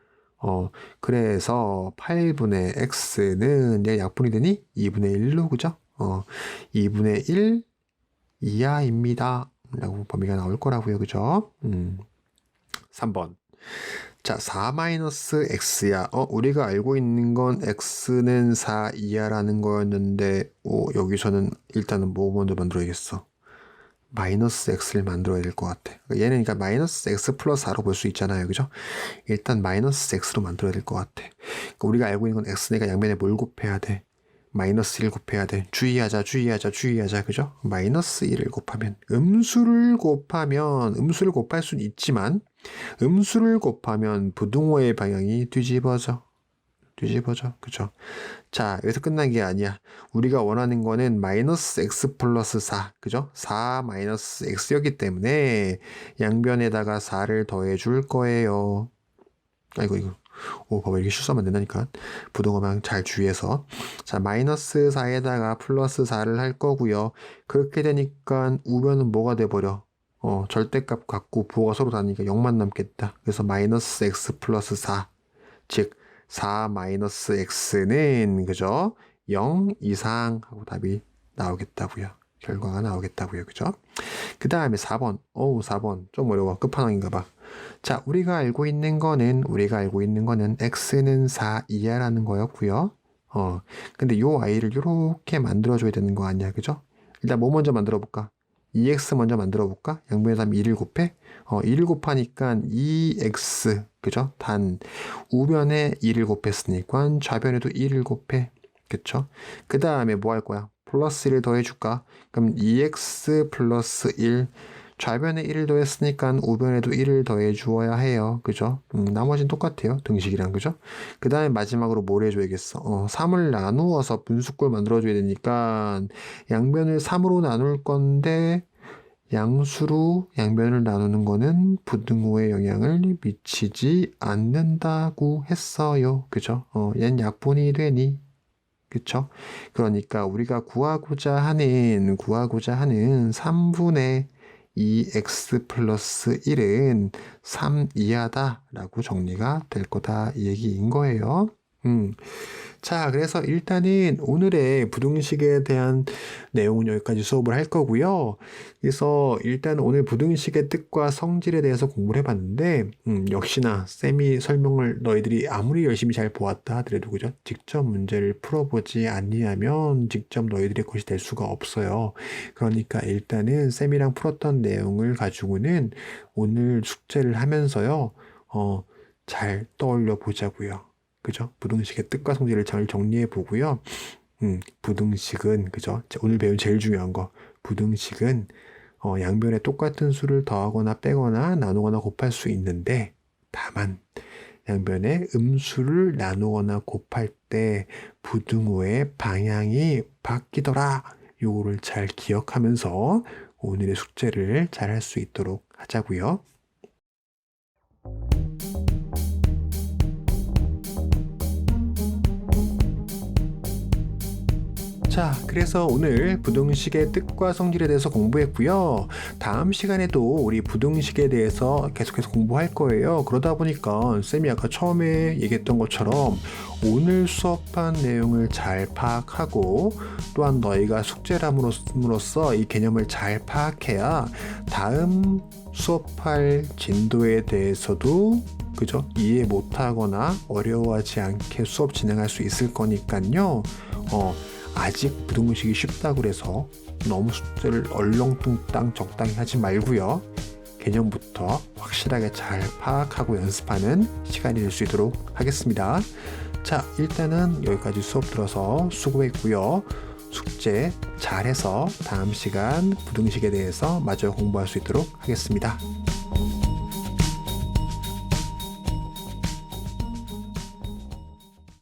그래서 8분의 x는 얘 약분이 되니 2분의 1로 그죠? 2분의 1 이하입니다. 라고 범위가 나올 거라고요. 그죠? 3번. 자, 4-x야. 우리가 알고 있는 건 x는 4 이하라는 거였는데, 여기서는 일단은 뭐 먼저 만들어야겠어? 마이너스 x를 만들어야 될 것 같아. 얘는 그러니까 마이너스 x 플러스 4로 볼 수 있잖아요. 그죠? 일단 마이너스 x로 만들어야 될 것 같아. 그러니까 우리가 알고 있는 건 x니까 양면에 뭘 곱해야 돼? 마이너스 1 곱해야 돼. 주의하자. 그죠? 마이너스 1을 곱하면 음수를 곱할 수는 있지만 음수를 곱하면 부등호의 방향이 뒤집어져. 그죠? 자, 여기서 끝난 게 아니야. 우리가 원하는 거는 마이너스 x 플러스 4. 그죠? 4 마이너스 x였기 때문에 양변에다가 4를 더해 줄 거예요. 아이고. 봐봐. 이렇게 실수하면 안 된다니까. 부등호방 잘 주의해서. 자, 마이너스 4에다가 플러스 4를 할 거고요. 그렇게 되니까 우변은 뭐가 돼버려? 절대값 갖고 부호가 서로 다르니까 0만 남겠다. 그래서 마이너스 x 플러스 4. 즉, 4 마이너스 x는 그죠? 0 이상 하고 답이 나오겠다고요. 결과가 나오겠다고요. 그죠? 그 다음에 4번. 4번. 좀 어려워. 끝판왕인가 봐. 자, 우리가 알고 있는 거는 x는 4 이하라는 거였고요. 근데 요 a를 이렇게 만들어줘야 되는 거 아니야. 그죠? 일단 뭐 먼저 만들어 볼까? 2x 먼저 만들어 볼까? 양변에다 2를 곱해? 2를 곱하니까 2x, 그죠? 단, 우변에 2를 곱했으니까 좌변에도 2를 곱해. 그쵸? 그 다음에 뭐 할 거야? 플러스 1을 더해줄까? 그럼 2x 플러스 1, 좌변에 1을 더했으니까 우변에도 1을 더해 주어야 해요. 그죠? 나머지는 똑같아요. 등식이랑. 그죠? 그 다음에 마지막으로 뭘 해줘야겠어? 3을 나누어서 분수꼴 만들어줘야 되니까 양변을 3으로 나눌 건데 양수로 양변을 나누는 거는 부등호의 영향을 미치지 않는다고 했어요. 그죠? 얜 약분이 되니. 그쵸? 그러니까 우리가 구하고자 하는 3분의 2x 플러스 1은 3 이하다라고 정리가 될 거다 이 얘기인 거예요. 자, 그래서 일단은 오늘의 부등식에 대한 내용은 여기까지 수업을 할 거고요. 그래서 일단 오늘 부등식의 뜻과 성질에 대해서 공부를 해봤는데, 역시나 쌤이 설명을 너희들이 아무리 열심히 잘 보았다 하더라도, 그죠? 직접 문제를 풀어보지 아니하면 직접 너희들의 것이 될 수가 없어요. 그러니까 일단은 쌤이랑 풀었던 내용을 가지고는 오늘 숙제를 하면서요, 잘 떠올려 보자고요. 그죠? 부등식의 뜻과 성질을 잘 정리해 보고요. 부등식은, 그죠? 오늘 배운 제일 중요한 거. 부등식은 양변에 똑같은 수를 더하거나 빼거나 나누거나 곱할 수 있는데, 다만 양변에 음수를 나누거나 곱할 때 부등호의 방향이 바뀌더라. 요거를 잘 기억하면서 오늘의 숙제를 잘 할 수 있도록 하자고요. 자, 그래서 오늘 부등식의 뜻과 성질에 대해서 공부했고요. 다음 시간에도 우리 부등식에 대해서 계속해서 공부할 거예요. 그러다 보니까 쌤이 아까 처음에 얘기했던 것처럼 오늘 수업한 내용을 잘 파악하고 또한 너희가 숙제를 함으로써 이 개념을 잘 파악해야 다음 수업할 진도에 대해서도 그죠? 이해 못하거나 어려워하지 않게 수업 진행할 수 있을 거니까요. 아직 부등식이 쉽다고 그래서 너무 숙제를 얼렁뚱땅 적당히 하지 말고요. 개념부터 확실하게 잘 파악하고 연습하는 시간이 될 수 있도록 하겠습니다. 자, 일단은 여기까지 수업 들어서 수고했고요. 숙제 잘해서 다음 시간 부등식에 대해서 마저 공부할 수 있도록 하겠습니다.